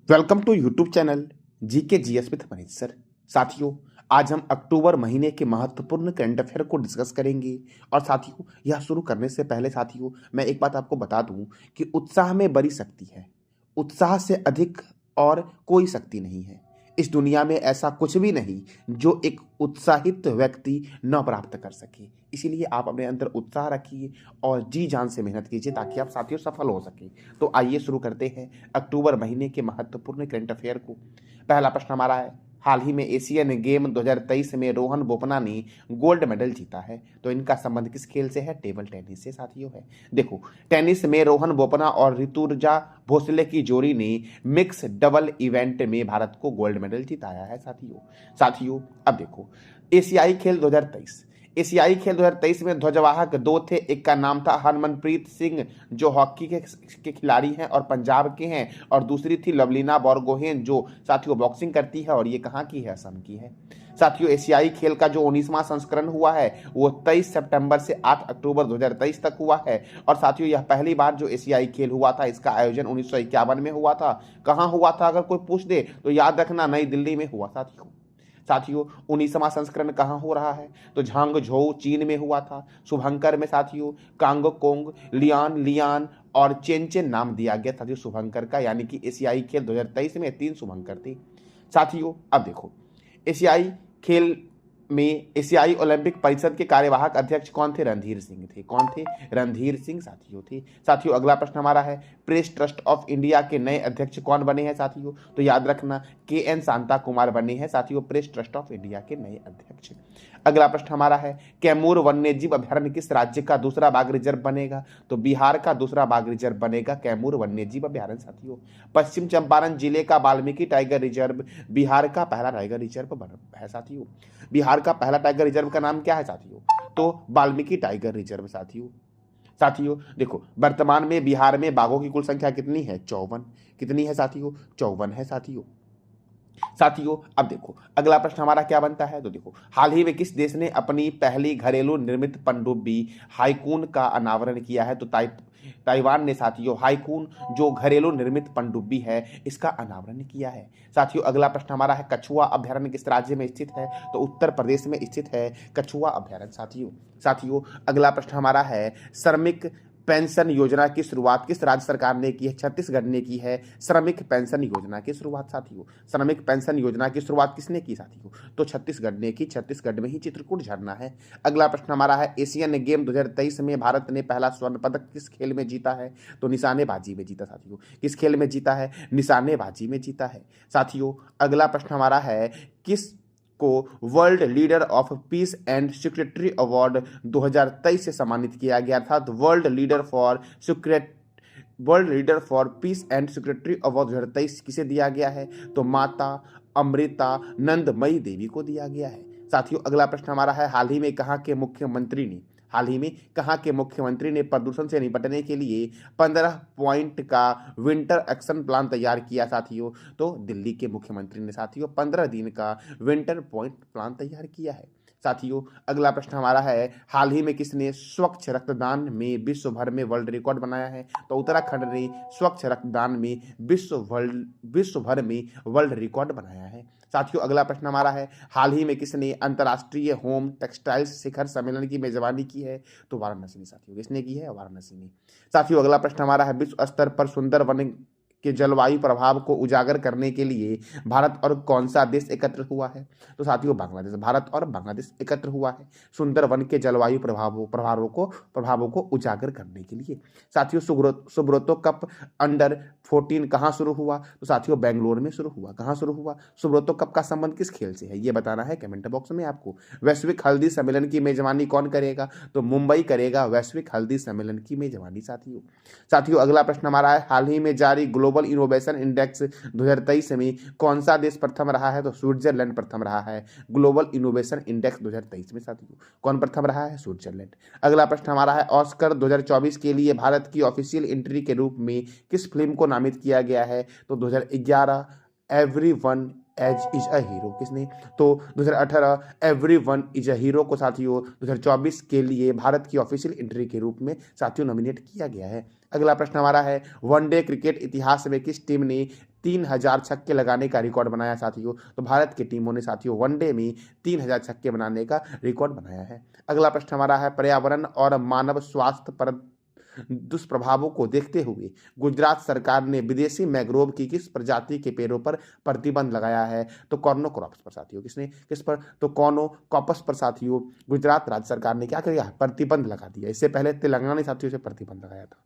Welcome to YouTube channel GK GS with Manish sir. साथियों, आज हम अक्टूबर महीने के महत्वपूर्ण करंट अफेयर को डिस्कस करेंगे। और साथियों, यह शुरू करने से पहले साथियों मैं एक बात आपको बता दूं कि उत्साह में बड़ी शक्ति है। उत्साह से अधिक और कोई शक्ति नहीं है। इस दुनिया में ऐसा कुछ भी नहीं जो एक उत्साहित व्यक्ति न प्राप्त कर सके। इसीलिए आप अपने अंदर उत्साह रखिए और जी जान से मेहनत कीजिए ताकि आप साथियों सफल हो सके। तो आइए शुरू करते हैं अक्टूबर महीने के महत्वपूर्ण करंट अफेयर को। पहला प्रश्न हमारा है, हाल ही में एशियन गेम 2023 में रोहन बोपन्ना ने गोल्ड मेडल जीता है। तो इनका संबंध किस खेल से है? टेबल टेनिस से साथियों है। देखो, टेनिस में रोहन बोपन्ना और ऋतुजा भोसले की जोड़ी ने मिक्स डबल इवेंट में भारत को गोल्ड मेडल जिताया है साथियों अब देखो, एशियाई खेल 2023 एशियाई खेल 2023 में ध्वजवाहक दो थे। एक का नाम था हरमनप्रीत सिंह जो हॉकी के खिलाड़ी हैं और पंजाब के हैं, और दूसरी थी लवलीना बोरगोहेन जो साथियों बॉक्सिंग करती है और ये कहाँ की है? असम की है। साथियों, एशियाई खेल का जो 19वां संस्करण हुआ है वो 23 सितंबर से 8 अक्टूबर 2023 तक हुआ है। और साथियों, यह पहली बार जो एशियाई खेल हुआ था, इसका आयोजन 1951 में हुआ था। कहाँ हुआ था अगर कोई पूछ दे तो याद रखना, नई दिल्ली में हुआ साथियों 19वां संस्करण कहाँ हो रहा है? तो झांगझोउ चीन में हुआ था। शुभंकर में साथियों कांगोकोंग, लियान और चेनचेन नाम दिया गया साथियों शुभंकर का, यानी कि एशियाई खेल 2023 में 3 शुभंकर थे। साथियों अब देखो, एशियाई खेल में एशियाई ओलंपिक परिषद के कार्यवाहक अध्यक्ष कौन थे? रणधीर सिंह थे। कौन थे? रणधीर सिंह साथियों अगला प्रश्न हमारा है, प्रेस ट्रस्ट ऑफ इंडिया के नए अध्यक्ष कौन बने हैं साथियों? तो याद रखना, KN शांता कुमार बने हैं साथियों प्रेस ट्रस्ट ऑफ इंडिया के नए अध्यक्ष। अगला प्रश्न हमारा है, कैमूर वन्यजीव अभ्यारण्य किस राज्य का दूसरा बाघ रिजर्व बनेगा? तो बिहार का दूसरा बाघ रिजर्व बनेगा कैमूर वन्यजीव अभ्यारण्य साथियों। पश्चिम चंपारण जिले का वाल्मीकि टाइगर रिजर्व बिहार का पहला टाइगर रिजर्व है साथियों। बिहार का पहला टाइगर रिजर्व का नाम क्या है साथियों? तो वाल्मीकि टाइगर रिजर्व साथियों देखो, वर्तमान में बिहार में बाघों की कुल संख्या कितनी है? 54। कितनी है साथियों? 54 है साथियों अब देखो, अगला प्रश्न हमारा क्या बनता है? तो देखो, हाल ही में किस देश ने अपनी पहली घरेलू निर्मित पनडुब्बी हाईकून का अनावरण किया है? तो ताइवान ने साथियों हाईकून जो घरेलू निर्मित पनडुब्बी है इसका अनावरण किया है। साथियों अगला प्रश्न हमारा है, कछुआ अभ्यारण्य किस राज्य में स्थित है? तो उत्तर प्रदेश में स्थित है कछुआ अभ्यारण्य साथियों अगला प्रश्न हमारा है, श्रमिक पेंशन योजना की शुरुआत किस राज्य सरकार ने की है? छत्तीसगढ़ ने की है श्रमिक पेंशन योजना की शुरुआत साथियों। श्रमिक पेंशन योजना की शुरुआत किसने की साथियों? तो छत्तीसगढ़ ने की। छत्तीसगढ़ में ही चित्रकूट झरना है। अगला प्रश्न हमारा है, एशियन गेम 2023 में भारत ने पहला स्वर्ण पदक किस खेल में जीता है? तो निशानेबाजी में जीता साथियों। किस खेल में जीता है? निशानेबाजी में जीता है साथियों। अगला प्रश्न हमारा है, किस को world leader of peace and security award 2023 से सम्मानित किया गया था? तो world leader for piece and security award 2023 किसे दिया गया है? तो माता अमृता नंदमयी देवी को दिया गया है साथियों। अगला प्रश्न हमारा है, हाल ही में कहाँ के मुख्यमंत्री ने प्रदूषण से निपटने के लिए 15 पॉइंट का विंटर एक्शन प्लान तैयार किया साथियों? तो दिल्ली के मुख्यमंत्री ने साथियों 15 दिन का विंटर पॉइंट प्लान तैयार किया है साथियों। अगला प्रश्न हमारा है, हाल ही में किसने स्वच्छ रक्तदान में विश्व भर में वर्ल्ड रिकॉर्ड बनाया है? तो उत्तराखंड ने स्वच्छ रक्तदान में विश्व भर में वर्ल्ड रिकॉर्ड बनाया है साथियों। अगला प्रश्न हमारा है, हाल ही में किसने अंतर्राष्ट्रीय होम टेक्सटाइल्स शिखर सम्मेलन की मेजबानी की है? तो वाराणसी ने साथियों। किसने की है? वाराणसी ने साथियों। अगला प्रश्न हमारा है, विश्व स्तर पर सुंदर वन के जलवायु प्रभाव को उजागर करने के लिए भारत और कौन सा देश एकत्र हुआ है? तो साथियों बांग्लादेश। भारत और बांग्लादेश एकत्र हुआ है सुंदर वन के जलवायु प्रभावों को उजागर करने के लिए साथियों। सुब्रतो कप अंडर 14 कहाँ शुरू हुआ? तो साथियों बेंगलोर में शुरू हुआ। कहाँ शुरू हुआ? सुब्रतो कप का संबंध किस खेल से है ये बताना है कमेंट बॉक्स में आपको। वैश्विक हल्दी सम्मेलन की मेजबानी कौन करेगा? तो मुंबई करेगा वैश्विक हल्दी सम्मेलन की मेजबानी साथियों अगला प्रश्न हमारा है, हाल ही में जारी ग्लोबल इनोवेशन इंडेक्स 2023 में कौन सा देश प्रथम रहा है? तो स्विट्जरलैंड प्रथम रहा है ग्लोबल इनोवेशन इंडेक्स 2023 में साथियों। कौन प्रथम रहा है? स्विट्जरलैंड। अगला प्रश्न हमारा है, ऑस्कर 2024 के लिए भारत की ऑफिशियल एंट्री के रूप में किस फिल्म को नामित किया गया है? तो 2011 everyone age is a hero किसने? तो 2018 everyone is a hero को साथियों 2024 के लिए भारत की ऑफिशियल एंट्री के रूप में साथियों नॉमिनेट किया गया है। अगला प्रश्न हमारा है, वनडे क्रिकेट इतिहास में किस टीम ने 3000 छक्के लगाने का रिकॉर्ड बनाया साथियों? तो भारत की टीमों ने साथियों वनडे में 3000 छक्के बनाने का रिकॉर्ड बनाया है। अगला प्रश्न हमारा है, पर्यावरण और मानव स्वास्थ्य पर दुष्प्रभावों को देखते हुए गुजरात सरकार ने विदेशी मैंग्रोव की किस प्रजाति के पेड़ों पर प्रतिबंध लगाया है? तो कॉर्नोकॉर्प्स पर साथियों। किसने? किस पर? तो कॉर्नोकॉर्प्स पर साथियों गुजरात राज्य सरकार ने क्या किया? प्रतिबंध लगा दिया। इससे पहले तेलंगाना ने साथियों से प्रतिबंध लगाया था।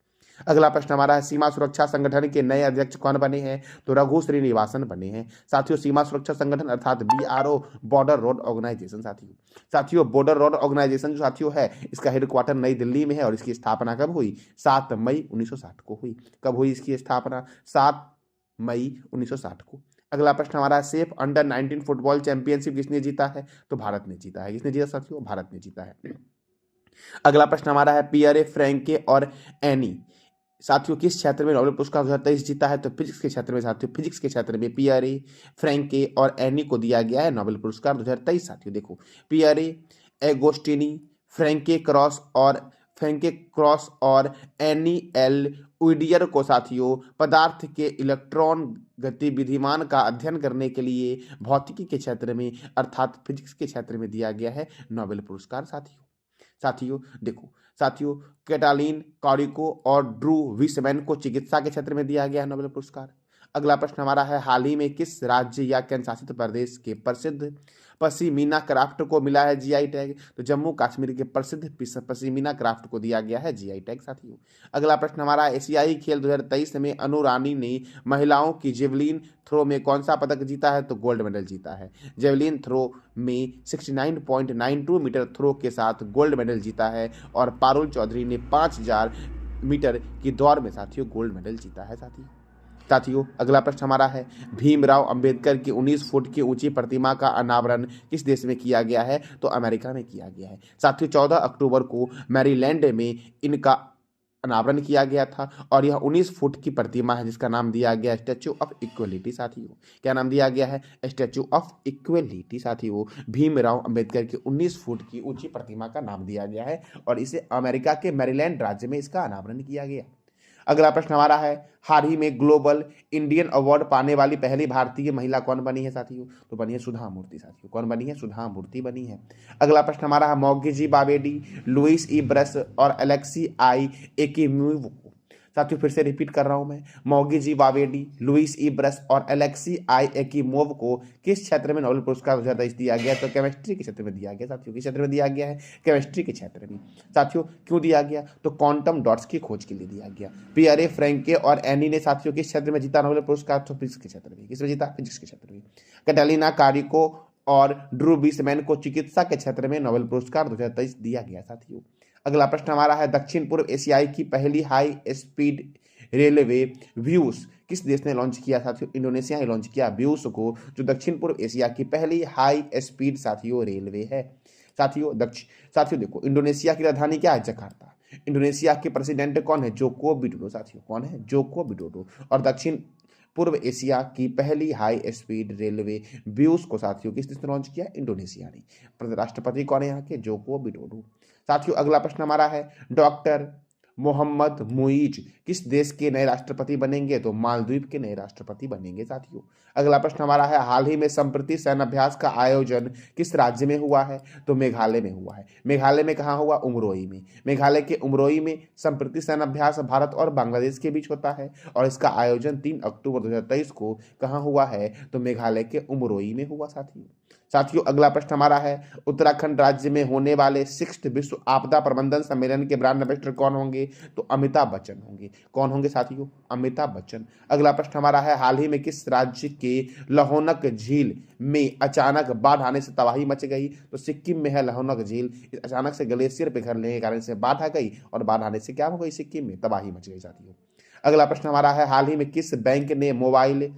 अगला प्रश्न हमारा है, सीमा सुरक्षा संगठन के नए अध्यक्ष कौन बने हैं? तो रघु श्रीनिवासन बने हैं साथियों। सीमा सुरक्षा संगठन अर्थात BRO, बॉर्डर रोड ऑर्गेनाइजेशन साथियों बॉर्डर रोड ऑर्गेनाइजेशन जो साथियों है, इसका हेडक्वार्टर नई दिल्ली में है और इसकी स्थापना कब हुई? 7 मई 1960 को हुई। कब हुई इसकी स्थापना? 7 मई 1960 को। अगला प्रश्न हमारा है, सेफ अंडर 19 फुटबॉल चैंपियनशिप किसने जीता है? तो भारत ने जीता है। किसने जीता साथियों? भारत ने जीता है। अगला प्रश्न हमारा है, पियरे फ्रैंके और एनी साथियों किस क्षेत्र में नोबेल पुरस्कार 2023 जीता है? तो फिजिक्स के क्षेत्र में साथियों। फिजिक्स के क्षेत्र में पियरे फ्रैंके और एनी को दिया गया है नोबेल पुरस्कार 2023 साथियों। देखो, पियरे एगोस्टिनी, फ्रैंके क्रॉस और एनी एल उइडियर को साथियों पदार्थ के इलेक्ट्रॉन गतिविधिमान का अध्ययन करने के लिए भौतिकी के क्षेत्र में अर्थात फिजिक्स के क्षेत्र में दिया गया है नोबेल पुरस्कार साथियों। देखो साथियों, कैटालिन कारिको और ड्रू विसमैन को चिकित्सा के क्षेत्र में दिया गया है नोबेल पुरस्कार। अगला प्रश्न हमारा है, हाल ही में किस राज्य या केंद्र शासित प्रदेश के प्रसिद्ध पश्मीना क्राफ्ट को मिला है GI टैग? तो जम्मू कश्मीर के प्रसिद्ध पश्मीना क्राफ्ट को दिया गया है GI टैग साथियों। अगला प्रश्न हमारा, एशियाई खेल 2023 में अनु रानी ने महिलाओं की जेवलिन थ्रो में कौन सा पदक जीता है? तो गोल्ड मेडल जीता है। जेवलिन थ्रो में 69.92 मीटर थ्रो के साथ गोल्ड मेडल जीता है और पारुल चौधरी ने 5000 मीटर की दौड़ में साथियों गोल्ड मेडल जीता है साथियों। अगला प्रश्न हमारा है, भीमराव अंबेडकर की 19 फुट की ऊंची प्रतिमा का अनावरण किस देश में किया गया है? तो अमेरिका में किया गया है साथियों। 14 अक्टूबर को मैरीलैंड में इनका अनावरण किया गया था और यह 19 फुट की प्रतिमा है जिसका नाम दिया गया स्टैच्यू ऑफ इक्वलिटी साथियों। क्या नाम दिया गया है? स्टैच्यू ऑफ इक्वलिटी साथियों। भीमराव अंबेडकर की 19 फुट की ऊंची प्रतिमा का नाम दिया गया है और इसे अमेरिका के मैरीलैंड राज्य में इसका अनावरण किया गया। अगला प्रश्न हमारा है, हाल ही में ग्लोबल इंडियन अवार्ड पाने वाली पहली भारतीय महिला कौन बनी है साथियों? तो बनी है सुधा मूर्ति साथियों। कौन बनी है? सुधा मूर्ति बनी है। अगला प्रश्न हमारा है, मौगेजी बावेडी, लुइस ई ब्रस और एलेक्सी आई एकिमोव को साथियों फिर से रिपीट कर रहा हूं मैं, मौगेजी बावेडी, लुइस ई ब्रस और एलेक्सी आई एकिमोव को किस क्षेत्र में नोबेल पुरस्कार 2023 दिया गया? तो केमिस्ट्री के क्षेत्र में दिया गया साथियों। किस क्षेत्र में दिया गया है? केमिस्ट्री के क्षेत्र में साथियों। क्यों दिया गया? तो क्वांटम डॉट्स की खोज के लिए दिया गया। पियरे फ्रैंके और एनी ने साथियों किस क्षेत्र में जीता नोबेल पुरस्कार? तो फिजिक्स के क्षेत्र में। किसमें जीता? फिजिक्स के क्षेत्र में। कैटालिना कारिको और ड्रू विसमैन को चिकित्सा के क्षेत्र में नोबेल पुरस्कार 2023 दिया गया साथियों। अगला प्रश्न हमारा है, दक्षिण पूर्व एशियाई की पहली हाई स्पीड रेलवे व्यूस किस देश ने लॉन्च किया साथियों? इंडोनेशिया ने लॉन्च किया व्यूस को, जो दक्षिण पूर्व एशिया की पहली हाई स्पीड साथियों रेलवे है साथियों। देखो, इंडोनेशिया की राजधानी क्या है? जकार्ता। इंडोनेशिया के प्रेसिडेंट कौन है? जोको विडोडो साथियों। कौन है? Joko Widodo. और दक्षिण पूर्व एशिया की पहली हाई स्पीड रेलवे व्यूस को साथियों किस देश ने लॉन्च किया? इंडोनेशिया ने। राष्ट्रपति कौन है यहाँ के? जोको विडोडो साथियों। अगला प्रश्न हमारा है, डॉक्टर मोहम्मद मुइज किस देश के नए राष्ट्रपति बनेंगे? तो मालदीव के नए राष्ट्रपति बनेंगे साथियों। अगला प्रश्न हमारा है, हाल ही में संप्रति सैन्याभ्यास का आयोजन किस राज्य में हुआ है? तो मेघालय में हुआ है। मेघालय में कहाँ हुआ? उमरोई में। मेघालय के उमरोई में संप्रति सैन्याभ्यास भारत और बांग्लादेश के बीच होता है और इसका आयोजन 3 अक्टूबर 2023 को कहाँ हुआ है? तो मेघालय के उमरोई में हुआ साथियों। अगला प्रश्न हमारा है, उत्तराखंड राज्य में होने वाले 6th विश्व आपदा प्रबंधन सम्मेलन के ब्रांड एम्बेसडर कौन होंगे? तो अमिताभ बच्चन होंगे। कौन होंगे साथियों? अमिताभ बच्चन। अगला प्रश्न हमारा है, हाल ही में किस राज्य के लहोनक झील में अचानक बाढ़ आने से तबाही मच गई? तो सिक्किम में है लहोनक झील। अचानक से ग्लेशियर पिघलने के कारण से बाढ़ आ गई और बाढ़ आने से क्या हो गई? सिक्किम में तबाही मच गई साथियों। अगला प्रश्न हमारा है, हाल ही में किस बैंक ने मोबाइल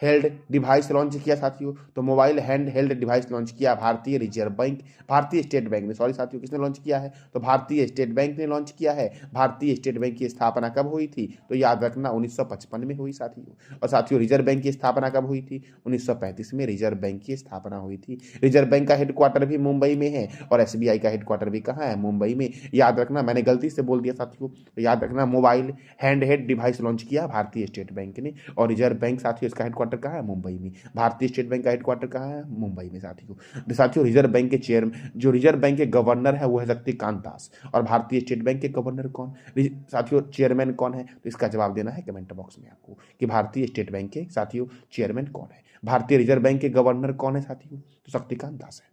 हेल्ड डिवाइस लॉन्च किया साथियों? तो mobile hand held device launch किया भारतीय रिजर्व बैंक, भारतीय स्टेट बैंक ने, सॉरी साथियों, किसने लॉन्च किया है? तो भारतीय स्टेट बैंक ने लॉन्च किया है। भारतीय स्टेट बैंक की स्थापना कब हुई थी? तो याद रखना 1955 में हुई साथियों। और साथियों रिजर्व बैंक की स्थापना कब हुई थी? 1935 में रिजर्व बैंक की स्थापना हुई थी। रिजर्व बैंक का हेडक्वार्टर भी मुंबई में है और एसबीआई का हेडक्वार्टर भी कहाँ है? मुंबई में। याद रखना, मैंने गलती से बोल दिया साथियों, तो याद रखना mobile hand held device launch किया भारतीय स्टेट बैंक ने, और रिजर्व बैंक साथियों इसका हेडक्वार्टर कहाँ है? मुंबई में। भारतीय स्टेट बैंक का हेडक्वार्टर कहाँ है? मुंबई में साथियों रिजर्व बैंक के जो रिजर्व बैंक के गवर्नर है वो है शक्तिकांत दास, और भारतीय स्टेट बैंक के गवर्नर कौन? साथियों चेयरमैन कौन है? तो इसका जवाब देना है कमेंट बॉक्स में आपको कि भारतीय स्टेट बैंक के साथियों चेयरमैन कौन है। भारतीय रिजर्व बैंक के गवर्नर कौन है साथियों? तो शक्तिकांत दास है।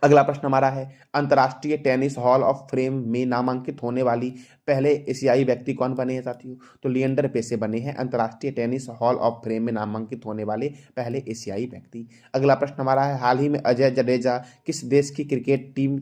अगला प्रश्न हमारा है, अंतर्राष्ट्रीय टेनिस हॉल ऑफ फेम में नामांकित होने वाली पहले एशियाई व्यक्ति कौन बने हैं साथियों? तो लिएंडर पेसे बने हैं अंतर्राष्ट्रीय टेनिस हॉल ऑफ फेम में नामांकित होने वाले पहले एशियाई व्यक्ति। अगला प्रश्न हमारा है, हाल ही में अजय जडेजा किस देश की क्रिकेट टीम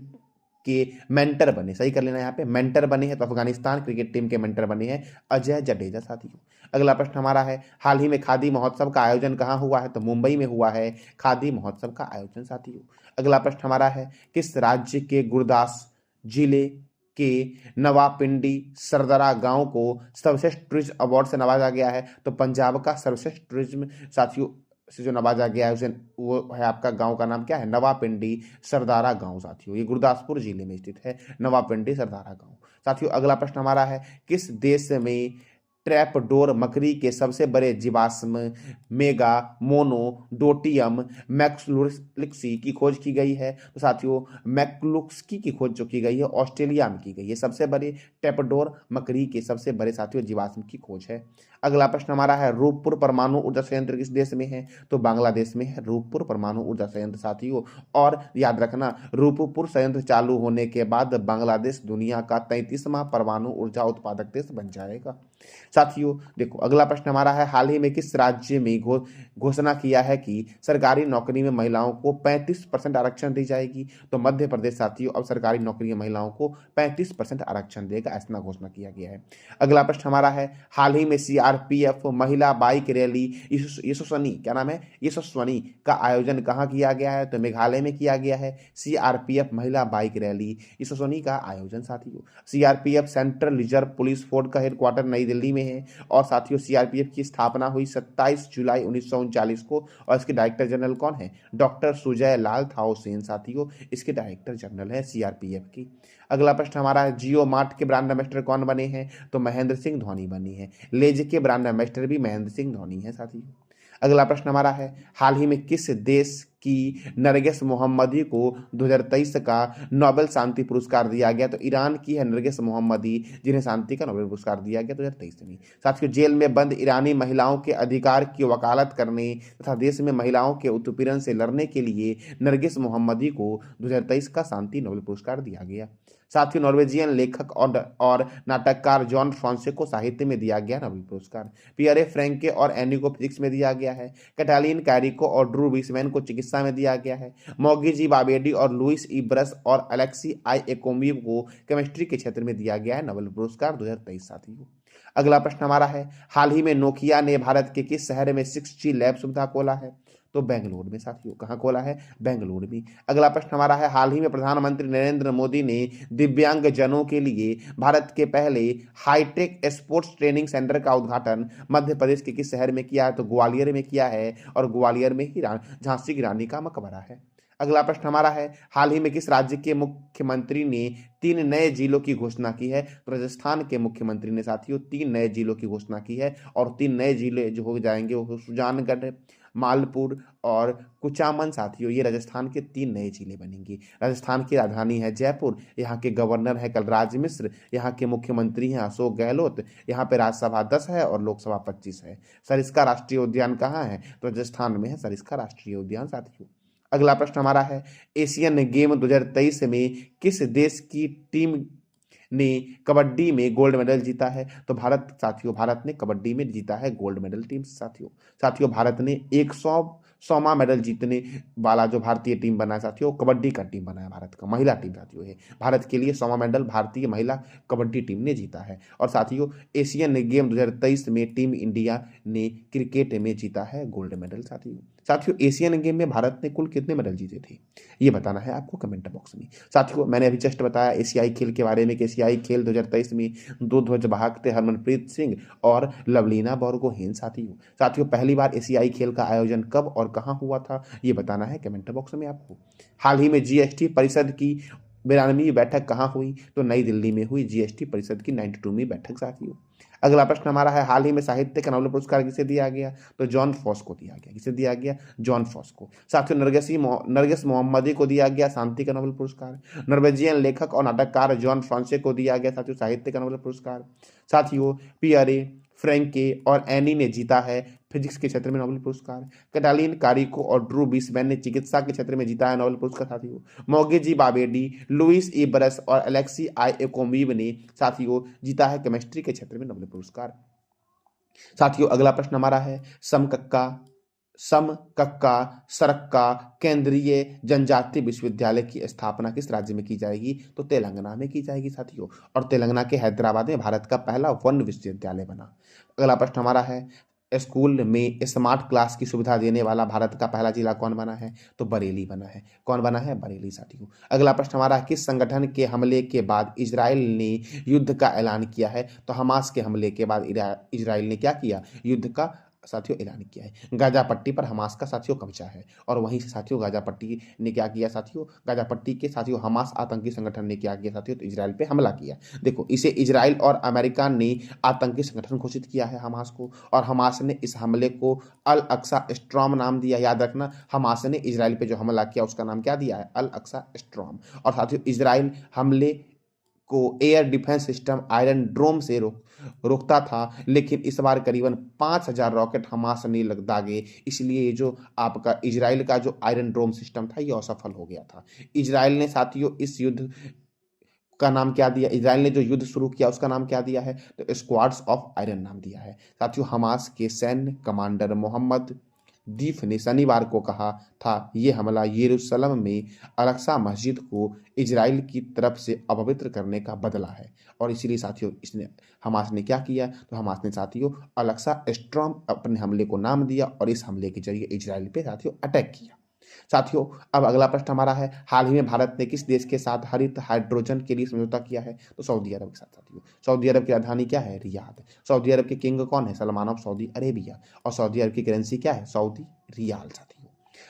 के मेंटर बने? सही कर लेना, यहाँ पे मेंटर बने हैं तो अफगानिस्तान क्रिकेट टीम के मेंटर बने हैं अजय जडेजा साथियों। अगला प्रश्न हमारा है, हाल ही में खादी महोत्सव का आयोजन कहाँ हुआ है? तो मुंबई में हुआ है खादी महोत्सव का आयोजन साथियों। अगला प्रश्न हमारा है, किस राज्य के गुरदास जिले के नवापिंडी सरदरा गांव को सर्वश्रेष्ठ टूरिज्म अवार्ड से नवाजा गया है? तो पंजाब का सर्वश्रेष्ठ टूरिज्म साथियों से जो नवाजा गया है उसे, वो है आपका गांव का नाम क्या है? नवापिंडी सरदारा गांव साथियों। ये गुरदासपुर जिले में स्थित है नवापिंडी सरदारा गांव साथियों। अगला प्रश्न हमारा है, किस देश में ट्रैपडोर मकड़ी के सबसे बड़े जीवाश्म मेगा मोनोडोटियम मैक्सुलुक्सी की खोज की गई है? तो साथियों मैक्लुक्सकी की खोज जो की गई है ऑस्ट्रेलिया में की गई है। सबसे बड़े ट्रैपडोर मकड़ी के सबसे बड़े साथियों जीवाश्म की खोज है। अगला प्रश्न हमारा है, रूपपुर परमाणु ऊर्जा संयंत्र किस देश में है? तो बांग्लादेश में है रूपपुर परमाणु ऊर्जा संयंत्र साथियों। और याद रखना, रूपपुर संयंत्र चालू होने के बाद बांग्लादेश दुनिया का 33वां परमाणु ऊर्जा उत्पादक देश बन जाएगा साथियों। देखो अगला प्रश्न हमारा है, हाल ही में किस राज्य में घोषणा किया है कि सरकारी नौकरी में महिलाओं को 35% आरक्षण दी जाएगी? तो मध्य प्रदेश साथियों अब सरकारी नौकरी में महिलाओं को 35% आरक्षण देगा, ऐसा घोषणा किया गया है। अगला प्रश्न हमारा है, हाल ही में सीआरपीएफ महिला बाइक रैली यशस्वनी, क्या नाम है? यशस्वनी का आयोजन कहाँ किया गया है? तो मेघालय में किया गया है सीआरपीएफ महिला बाइक रैली यशस्वनी का आयोजन साथियों। CRPF central reserve police force का हेडक्वार्टर नई दिल्ली में है, और साथियों सीआरपीएफ की स्थापना हुई 27 जुलाई 1939 को, और इसके डायरेक्टर जनरल कौन है? डॉक्टर सुजय लाल थाउसेन साथियों, इसके डायरेक्टर जनरल है सीआरपीएफ की। अगला प्रश्न हमारा है, जियो मार्ट के ब्रांड एम्बेसडर कौन बने हैं? तो महेंद्र सिंह धोनी बनी है। लेज के ब्रांड एम्बेसडर भी महेंद्र सिंह धोनी है साथियों। अगला प्रश्न हमारा है, हाल ही में किस देश की नरगिस मोहम्मदी को 2023 का नोबेल शांति पुरस्कार दिया गया? तो ईरान की है नरगिस मोहम्मदी, जिन्हें शांति का नोबेल पुरस्कार दिया गया 2023 में। साथियों जेल में बंद ईरानी महिलाओं के अधिकार की वकालत करने तथा देश में महिलाओं के उत्पीड़न से लड़ने के लिए नरगिस मोहम्मदी को 2023 का शांति नोबेल पुरस्कार दिया गया। साथियों नॉर्वेजियन लेखक और नाटककार जॉन फ्रांसे को साहित्य में दिया गया नोबेल पुरस्कार। पियरे फ्रैंके और एनी को फिजिक्स में दिया गया है। कैटालिन कैरिको और ड्रू विसमैन को चिकित्सा में दिया गया है। मॉगी जी बाबेडी और लुइस इब्रस और अलेक्सी आई एकोम्बी को केमिस्ट्री के क्षेत्र में दिया गया है नोबेल पुरस्कार 2023 साथियों। अगला प्रश्न हमारा है, हाल ही में नोकिया ने भारत के किस शहर में 6G लैब सुविधा खोला है? तो बेंगलुरु में साथियों। कहाँ खोला है? बेंगलुरु में। अगला प्रश्न हमारा है, हाल ही में प्रधानमंत्री नरेंद्र मोदी ने दिव्यांग जनों के लिए भारत के पहले हाईटेक स्पोर्ट्स ट्रेनिंग सेंटर का उद्घाटन मध्य प्रदेश के किस शहर में किया है? तो ग्वालियर में किया है, और ग्वालियर में ही झांसी की रानी का मकबरा है। अगला प्रश्न हमारा है, हाल ही में किस राज्य के मुख्यमंत्री ने 3 नए जिलों की घोषणा की है? तो राजस्थान के मुख्यमंत्री ने साथियों 3 नए जिलों की घोषणा की है, और 3 नए जिले जो हो जाएंगे वो सुजानगढ़, मालपुर और कुचामन साथियों। ये राजस्थान के 3 नए जिले बनेंगे। राजस्थान की राजधानी है जयपुर, यहाँ के गवर्नर है कलराज मिश्र, यहाँ के मुख्यमंत्री हैं अशोक गहलोत, यहाँ पे राज्यसभा 10 है और लोकसभा 25 है। सरिस्का राष्ट्रीय उद्यान कहाँ है? तो राजस्थान में है सरिस्का राष्ट्रीय उद्यान साथियों। अगला प्रश्न हमारा है, एशियन गेम 2023 में किस देश की टीम ने कबड्डी में गोल्ड मेडल जीता है? तो भारत साथियों, भारत ने कबड्डी में जीता है गोल्ड मेडल टीम साथियों। भारत ने 100वां मेडल जीतने वाला जो भारतीय टीम बना है साथियों, कबड्डी का टीम बना है भारत का, महिला टीम साथियों है। भारत के लिए 100वां मेडल भारतीय महिला कबड्डी टीम ने जीता है। और साथियों एशियन गेम 2023 में टीम इंडिया ने क्रिकेट में जीता है गोल्ड मेडल। साथियों एशियन गेम में भारत ने कुल कितने मेडल जीते थे, ये बताना है आपको कमेंट बॉक्स में। साथियों मैंने अभी जस्ट बताया एशियाई खेल के बारे में कि एशियाई खेल 2023 में 2 ध्वज वाहक थे, हरमनप्रीत सिंह और लवलीना बोरगोहेन। साथियों पहली बार एशियाई खेल का आयोजन कब और कहां हुआ था, ये बताना है कमेंट बॉक्स में आपको। हाल ही में जीएसटी परिषद की 92वीं बैठक कहाँ हुई, तो नई दिल्ली में हुई जीएसटी परिषद की 92वीं बैठक। साथियों अगला प्रश्न हमारा है, हाल ही में साहित्य का नोबेल पुरस्कार किसे दिया गया, तो जॉन फॉस को दिया गया। किसे दिया गया, जॉन फॉस को। साथियों नरगिस मोहम्मदी को दिया गया शांति का नोबेल पुरस्कार। नॉर्वेजियन लेखक और नाटककार जॉन फ्रांसे को दिया गया साथियों साहित्य का नोबेल पुरस्कार। साथियों पियरे, फ्रैंके और एनी ने जीता है फिजिक्स के क्षेत्र में नोबेल पुरस्कार। कैटालिन कारिको और ड्रू बीसमैन ने चिकित्सा के क्षेत्र में जीता है नोबेल पुरस्कार। साथियों मोगेजी बाबेडी, लुइस ई ब्रस और अलेक्सी आई एकोमीव ने साथियों जीता है केमिस्ट्री के क्षेत्र में नोबेल पुरस्कार। साथियों अगला प्रश्न हमारा है, समकक्का सरक्का केंद्रीय जनजातीय विश्वविद्यालय की स्थापना किस राज्य में की जाएगी, तो तेलंगाना में की जाएगी साथियों। और तेलंगाना के हैदराबाद में भारत का पहला वन विश्वविद्यालय बना। अगला प्रश्न हमारा है, स्कूल में स्मार्ट क्लास की सुविधा देने वाला भारत का पहला जिला कौन बना है, तो बरेली बना है। कौन बना है, बरेली साथियों। अगला प्रश्न हमारा, किस संगठन के हमले के बाद इजराइल ने युद्ध का ऐलान किया है, तो हमास के हमले के बाद इजराइल ने क्या किया, युद्ध का साथियों ऐलान किया है। गाजा पट्टी पर हमास का साथियों कब्जा है और वहीं से साथियों गाजा पट्टी ने क्या किया साथियों, गाजा पट्टी के साथियों हमास आतंकी संगठन ने क्या किया साथियों, तो इजराइल पे हमला किया। देखो इसे इजराइल और अमेरिका ने आतंकी संगठन घोषित किया है हमास को, और हमास ने इस हमले को अल अक्सा स्ट्रॉम नाम दिया। याद रखना हमास ने इजराइल पे जो हमला किया उसका नाम क्या दिया है, अल अक्सा स्ट्रॉम। और साथियों इजराइल हमले को एयर डिफेंस सिस्टम आयरन ड्रोम से रोकता था, लेकिन इस बार करीबन 5000 रॉकेट हमास ने दागे, इसलिए जो आपका इजराइल का जो आयरन ड्रोम सिस्टम था ये असफल हो गया था। इजराइल ने साथियों इस युद्ध का नाम क्या दिया, इजराइल ने जो युद्ध शुरू किया उसका नाम क्या दिया है, तो स्क्वाड्स ऑफ आयरन नाम दिया है। साथियों हमास के सैन्य कमांडर मोहम्मद दीफ ने शनिवार को कहा था ये हमला यरूशलेम में अल-अक्सा मस्जिद को इजराइल की तरफ से अपवित्र करने का बदला है। और इसीलिए साथियों इसने हमास ने क्या किया, तो हमास ने साथियों अल-अक्सा स्ट्रॉम अपने हमले को नाम दिया और इस हमले के जरिए इजराइल पे साथियों अटैक किया। साथियों अब अगला प्रश्न हमारा है, हाल ही में भारत ने किस देश के साथ हरित हाइड्रोजन के लिए समझौता किया है, तो सऊदी अरब के साथ। साथियों सऊदी अरब की राजधानी क्या है, रियाद। सऊदी अरब के किंग कौन है, सलमान ऑफ सऊदी अरेबिया। और सऊदी अरब की करेंसी क्या है, सऊदी रियाल। साथियों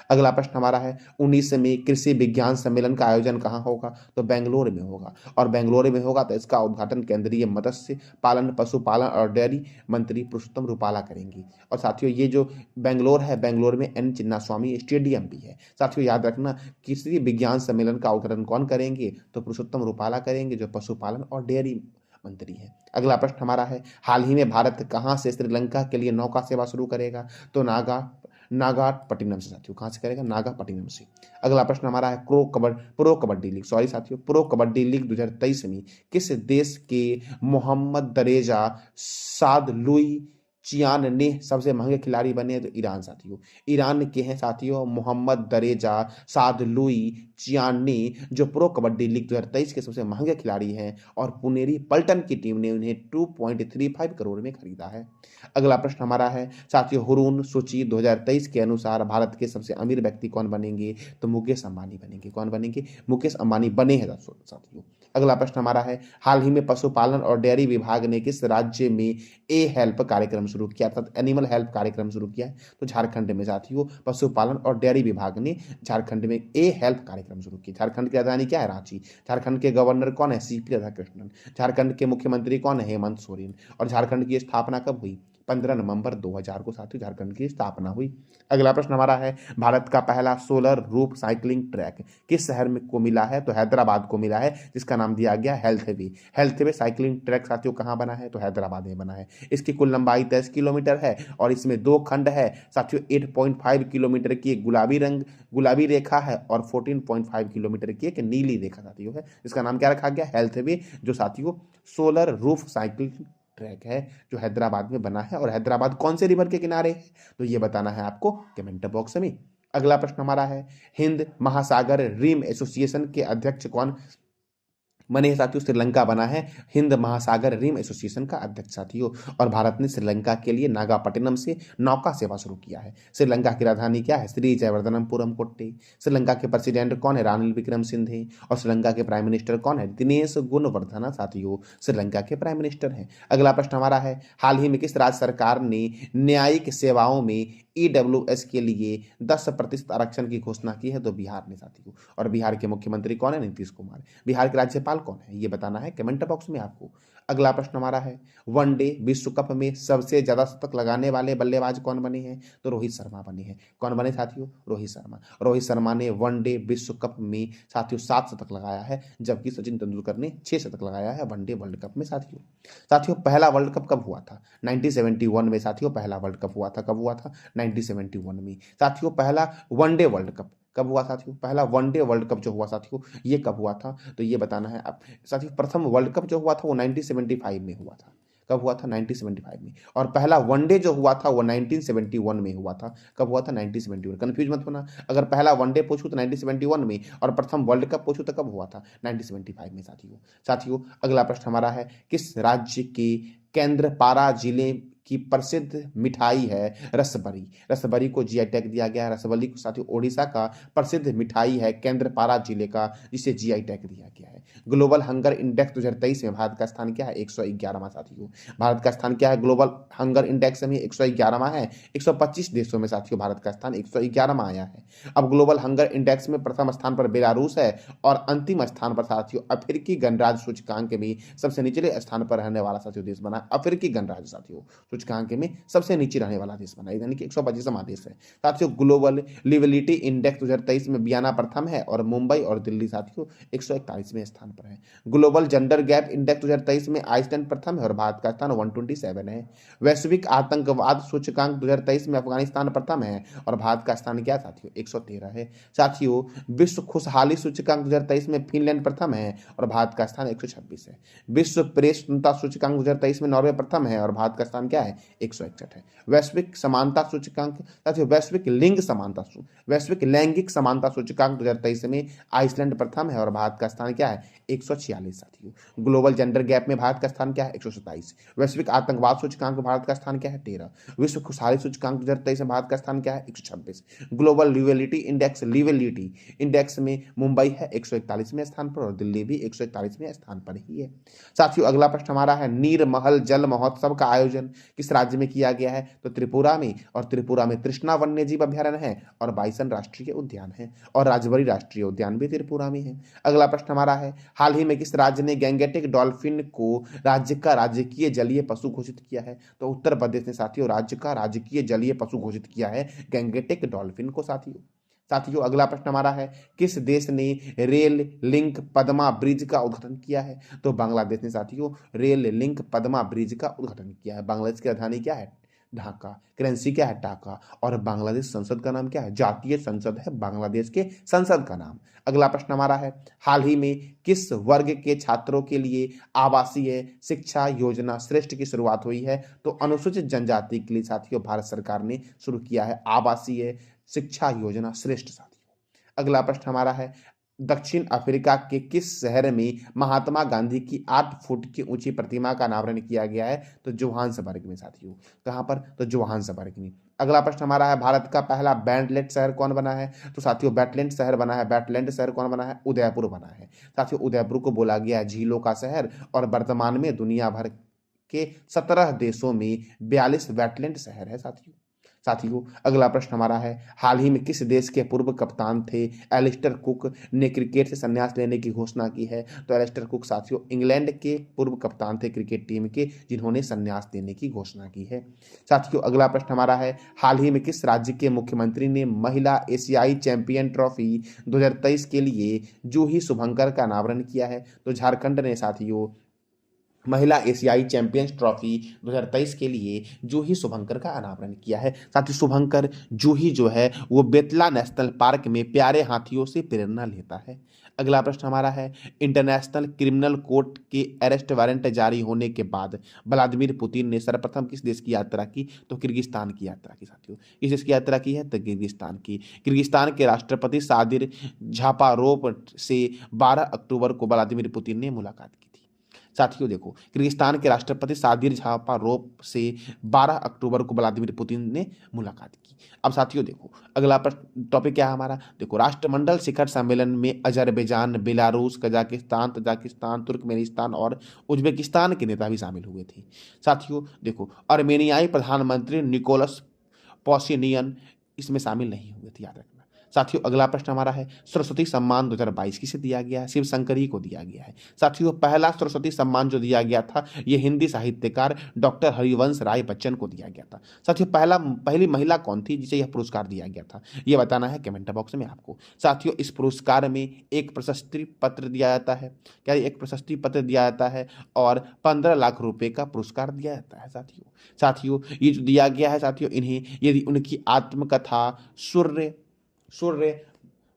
अगला प्रश्न हमारा है, 19वीं कृषि विज्ञान सम्मेलन का आयोजन कहाँ होगा, तो बेंगलोर में होगा। और बेंगलोर में होगा तो इसका उद्घाटन केंद्रीय मत्स्य पालन पशुपालन और डेयरी मंत्री पुरुषोत्तम रूपाला करेंगी। और साथियों ये जो बेंगलोर है, बेंगलोर में एन चिन्नास्वामी स्टेडियम भी है। साथियों याद रखना कृषि विज्ञान सम्मेलन का उद्घाटन कौन करेंगे, तो पुरुषोत्तम रूपाला करेंगे जो पशुपालन और डेयरी मंत्री है। अगला प्रश्न हमारा है, हाल ही में भारत कहां से श्रीलंका के लिए नौका सेवा शुरू करेगा, तो नागापट्टिनम से। साथियों कहां से करेगा, नागापट्टिनम से। अगला प्रश्न हमारा है, प्रो कबड्डी लीग 2023 में किस देश के मोहम्मद दरेजा सादलुई चियान ने सबसे महंगे खिलाड़ी बने, तो ईरान। साथियों ईरान के हैं साथियों मोहम्मद दरेजा सादलुई चियान ने, जो प्रो कबड्डी लीग 2023 के सबसे महंगे खिलाड़ी हैं, और पुनेरी पल्टन की टीम ने उन्हें 2.35 करोड़ में खरीदा है। अगला प्रश्न हमारा है साथियों, हुरून सूची 2023 के अनुसार भारत के सबसे अमीर व्यक्ति कौन बनेंगे, तो मुकेश अंबानी बनेंगे। कौन बनेंगे, मुकेश अंबानी बने हैं साथियों। अगला प्रश्न हमारा है, हाल ही में पशुपालन और डेयरी विभाग ने किस राज्य में ए हेल्प कार्यक्रम शुरू किया, अर्थात एनिमल हेल्प कार्यक्रम शुरू किया है, तो झारखंड में। साथियों पशुपालन और डेयरी विभाग ने झारखंड में ए हेल्प कार्यक्रम शुरू किया। झारखंड की राजधानी क्या है, रांची। झारखंड के गवर्नर कौन है, सीपी राधाकृष्णन। झारखंड के मुख्यमंत्री कौन है, हेमंत सोरेन। और झारखंड की स्थापना कब हुई, 15 नवंबर 2000 को साथियों झारखंड की स्थापना हुई। अगला प्रश्न हमारा है, भारत का पहला सोलर रूफ साइकिलिंग ट्रैक किस शहर में को मिला है, तो हैदराबाद को मिला है, जिसका नाम दिया गया हेल्थ वे साइकिलिंग ट्रैक। साथियों कहाँ बना है, तो हैदराबाद में बना है। इसकी कुल लंबाई 23 किलोमीटर है और इसमें 2 खंड है साथियों। 8.5 किलोमीटर की एक गुलाबी रेखा है और 14.5 किलोमीटर की एक नीली रेखा साथियों है, जिसका नाम क्या रखा गया, हेल्थ वे, जो साथियों सोलर रूफ साइकिलिंग ट्रैक है जो हैदराबाद में बना है, और हैदराबाद कौन से रिवर के किनारे है, तो ये बताना है आपको कमेंट बॉक्स में। अगला प्रश्न हमारा है, हिंद महासागर रिम एसोसिएशन के अध्यक्ष कौन बने हैं साथियों? श्रीलंका बना है हिंद महासागर रिम एसोसिएशन का अध्यक्ष साथियों। और भारत ने श्रीलंका के लिए नागापट्टिनम से नौका सेवा शुरू किया है। श्रीलंका की राजधानी क्या है? श्री जयवर्धनपुरम कोट्टे। श्रीलंका के प्रेसिडेंट कौन है? रानिल विक्रमसिंघे। और श्रीलंका के प्राइम मिनिस्टर कौन है? दिनेश गुणवर्धना साथियों श्रीलंका के प्राइम मिनिस्टर हैं। अगला प्रश्न हमारा है, हाल ही में किस राज्य सरकार ने न्यायिक सेवाओं में ईडब्ल्यूएस के लिए 10% आरक्षण की घोषणा की है? तो बिहार ने साथियों। और बिहार के मुख्यमंत्री कौन है? नीतीश कुमार। बिहार के राज्यपाल कौन है? ये बताना है कमेंट बॉक्स में आपको। अगला प्रश्न हमारा है, वनडे विश्व कप में सबसे ज्यादा शतक लगाने वाले बल्लेबाज कौन बने हैं? तो रोहित शर्मा बने हैं। कौन बने साथियों? रोहित शर्मा। रोहित शर्मा ने वनडे विश्व कप में साथियों 7 शतक लगाया है, जबकि सचिन तेंदुलकर ने 6 शतक लगाया है वनडे वर्ल्ड कप में साथियों। साथियों पहला वर्ल्ड कप कब हुआ था? 1971 में साथियों पहला वर्ल्ड कप हुआ था। कब हुआ था? 1971 में। साथियों पहला वनडे वर्ल्ड कप कब हुआ साथियों? पहला वनडे वर्ल्ड कप जो हुआ साथियों ये कब हुआ था? तो ये बताना है आप साथियों। प्रथम वर्ल्ड कप जो हुआ था वो 1975 में हुआ था। कब हुआ था? 1975 में। और पहला वनडे जो हुआ था वो 1971 में हुआ था। कब हुआ था? 1971। कंफ्यूज मत होना, अगर पहला वनडे पूछूं तो 1971 में, और प्रथम वर्ल्ड कप पूछूं तो कब हुआ था? 1975 में साथियों। साथियों अगला प्रश्न हमारा है, किस राज्य के केंद्रपारा जिले की प्रसिद्ध मिठाई है रसबरी? रसबरी को जीआई टैग दिया गया है। रसबरी को साथियों ओडिशा का प्रसिद्ध मिठाई है केंद्रपारा जिले का, जिसे जीआई टैग दिया गया है। ग्लोबल हंगर इंडेक्स 2023 में भारत का स्थान क्या है? 111वां साथियों। भारत का स्थान क्या है ग्लोबल हंगर इंडेक्स में? 111वां है। 125 देशों में साथियों भारत का स्थान 111वां आया है। अब ग्लोबल हंगर इंडेक्स में प्रथम स्थान पर बेलारूस है, और अंतिम स्थान पर साथियों अफ्रीकी गणराज्य सूचकांक में सबसे निचले स्थान पर रहने वाला साथियों देश बना अफ्रीकी गणराज्य साथियों सूचकांक में सबसे नीचे रहने वाला देश बना, यानी कि 125वां देश है साथियों। ग्लोबल लिवलिटी इंडेक्स 2023 में बियाना प्रथम है, और मुंबई और दिल्ली साथियों 141वें स्थान पर है। ग्लोबल जेंडर गैप इंडेक्स 2023 में आइसलैंड प्रथम है, और भारत का स्थान 127 है। वैश्विक आतंकवाद सूचकांक 2023 में अफगानिस्तान प्रथम है, और भारत का स्थान क्या साथियों? 113 है। साथियों विश्व खुशहाली सूचकांक 2023 में फिनलैंड प्रथम है, और भारत का स्थान 126 है। विश्व प्रेस स्वतंत्रता सूचकांक 2023 में नॉर्वे प्रथम है, और भारत का स्थान क्या है? 161 है। वैश्विक समानता सूचकांक साथियों वैश्विक लैंगिक समानता सूचकांक 2023 में आइसलैंड प्रथम है, और भारत का स्थान क्या है? 146 साथियों। ग्लोबल जेंडर गैप में भारत का स्थान क्या है? 127। वैश्विक आतंकवाद सूचकांक भारत का स्थान क्या है? 13। विश्व खुशहाली सूचकांक 2023 में भारत का स्थान क्या है? 126। ग्लोबल लिवलिटी इंडेक्स में मुंबई है 141वें स्थान पर, और दिल्ली भी 141वें स्थान पर ही है साथियों। अगला प्रश्न हमारा है, नीरमहल जल महोत्सव का आयोजन किस राज्य में किया गया है? तो त्रिपुरा में। और त्रिपुरा में तृष्णा वन्य जीव अभ्यारण्य है, और बाइसन राष्ट्रीय उद्यान है, और राजबरी राष्ट्रीय उद्यान भी त्रिपुरा में है। अगला प्रश्न हमारा है, हाल ही में किस राज्य ने गैंगेटिक डॉल्फिन को राज्य का राजकीय जलीय पशु घोषित किया है? तो उत्तर प्रदेश ने साथियों राज्य का राजकीय जलीय पशु घोषित किया है गैंगेटिक डॉल्फिन को साथियों। अगला प्रश्न हमारा है, किस देश ने रेल लिंक पद्मा ब्रिज का उद्घाटन किया है? तो बांग्लादेश ने साथियों रेल लिंक पद्मा ब्रिज का उद्घाटन किया है। बांग्लादेश की राजधानी क्या है? ढाका। करेंसी क्या है? टाका। और बांग्लादेश संसद का नाम क्या है? जातीय संसद है बांग्लादेश के संसद का नाम। अगला प्रश्न हमारा है, हाल ही में किस वर्ग के छात्रों के लिए आवासीय शिक्षा योजना श्रेष्ठ की शुरुआत हुई है? तो अनुसूचित जनजाति के लिए साथियों भारत सरकार ने शुरू किया है आवासीय शिक्षा योजना श्रेष्ठ साथियों। अगला प्रश्न हमारा है, दक्षिण अफ्रीका के किस शहर में महात्मा गांधी की 8 फुट की ऊंची प्रतिमा का अनावरण किया गया है? तो जोहान्सबर्ग में साथियों। कहां पर? तो जोहान्सबर्ग में। अगला प्रश्न हमारा है, भारत का पहला बैंडलैंड शहर कौन बना है? तो साथियों बैटलैंड शहर बना है। बैटलैंड शहर कौन बना है? उदयपुर बना है साथियों। उदयपुर को बोला गया है झीलों का शहर, और वर्तमान में दुनिया भर के 17 देशों में 42 वेटलैंड शहर है साथियों। अगला प्रश्न हमारा है, हाल ही में किस देश के पूर्व कप्तान थे एलिस्टर कुक ने क्रिकेट से संन्यास लेने की घोषणा की है? तो एलिस्टर कुक साथियों इंग्लैंड के पूर्व कप्तान थे क्रिकेट टीम के, जिन्होंने संन्यास लेने की घोषणा की है साथियों। अगला प्रश्न हमारा है, हाल ही में किस राज्य के मुख्यमंत्री ने महिला एशियाई चैंपियन ट्रॉफी 2023 के लिए जूही शुभंकर का अनावरण किया है? तो झारखंड ने साथियों महिला एशियाई चैंपियंस ट्रॉफी 2023 के लिए जूही शुभंकर का अनावरण किया है। साथ ही शुभंकर जूही जो है वो बेतला नेशनल पार्क में प्यारे हाथियों से प्रेरणा लेता है। अगला प्रश्न हमारा है, इंटरनेशनल क्रिमिनल कोर्ट के अरेस्ट वारंट जारी होने के बाद व्लादिमीर पुतिन ने सर्वप्रथम किस देश की यात्रा की? तो किर्गिस्तान की यात्रा की। साथियों किस देश की यात्रा की है? तो किर्गिस्तान की। किर्गिस्तान के राष्ट्रपति सादिर झापारोव से 12 अक्टूबर को व्लादिमीर पुतिन ने मुलाकात की थी। साथियों देखो, किर्गिस्तान के राष्ट्रपति सादिर झापारोव से 12 अक्टूबर को व्लादिमीर पुतिन ने मुलाकात की। अब साथियों देखो, अगला टॉपिक क्या है हमारा? देखो, राष्ट्रमंडल शिखर सम्मेलन में Azerbaijan, Belarus, Kazakhstan, Tajikistan, Turkmenistan और उज्बेकिस्तान के नेता भी शामिल हुए थे। साथियों देखो, अर्मेनियाई प्रधानमंत्री निकोलस पॉसिनियन इसमें शामिल नहीं हुए थे, याद रखना। साथियों अगला प्रश्न हमारा है, सरस्वती सम्मान 2022 किसे दिया गया है? शिव शंकरी को दिया गया है। साथियों पहला सरस्वती सम्मान जो दिया गया था ये हिंदी साहित्यकार डॉक्टर हरिवंश राय बच्चन को दिया गया था। साथियों पहली महिला कौन थी जिसे यह पुरस्कार दिया गया था? ये बताना है कमेंट बॉक्स में आपको। साथियों इस पुरस्कार में एक प्रशस्ति पत्र दिया जाता है, क्या एक प्रशस्ति पत्र दिया जाता है और 15 लाख रुपए का पुरस्कार दिया जाता है। साथियों ये जो दिया गया है साथियों, इन्हें यदि उनकी आत्मकथा सूर्य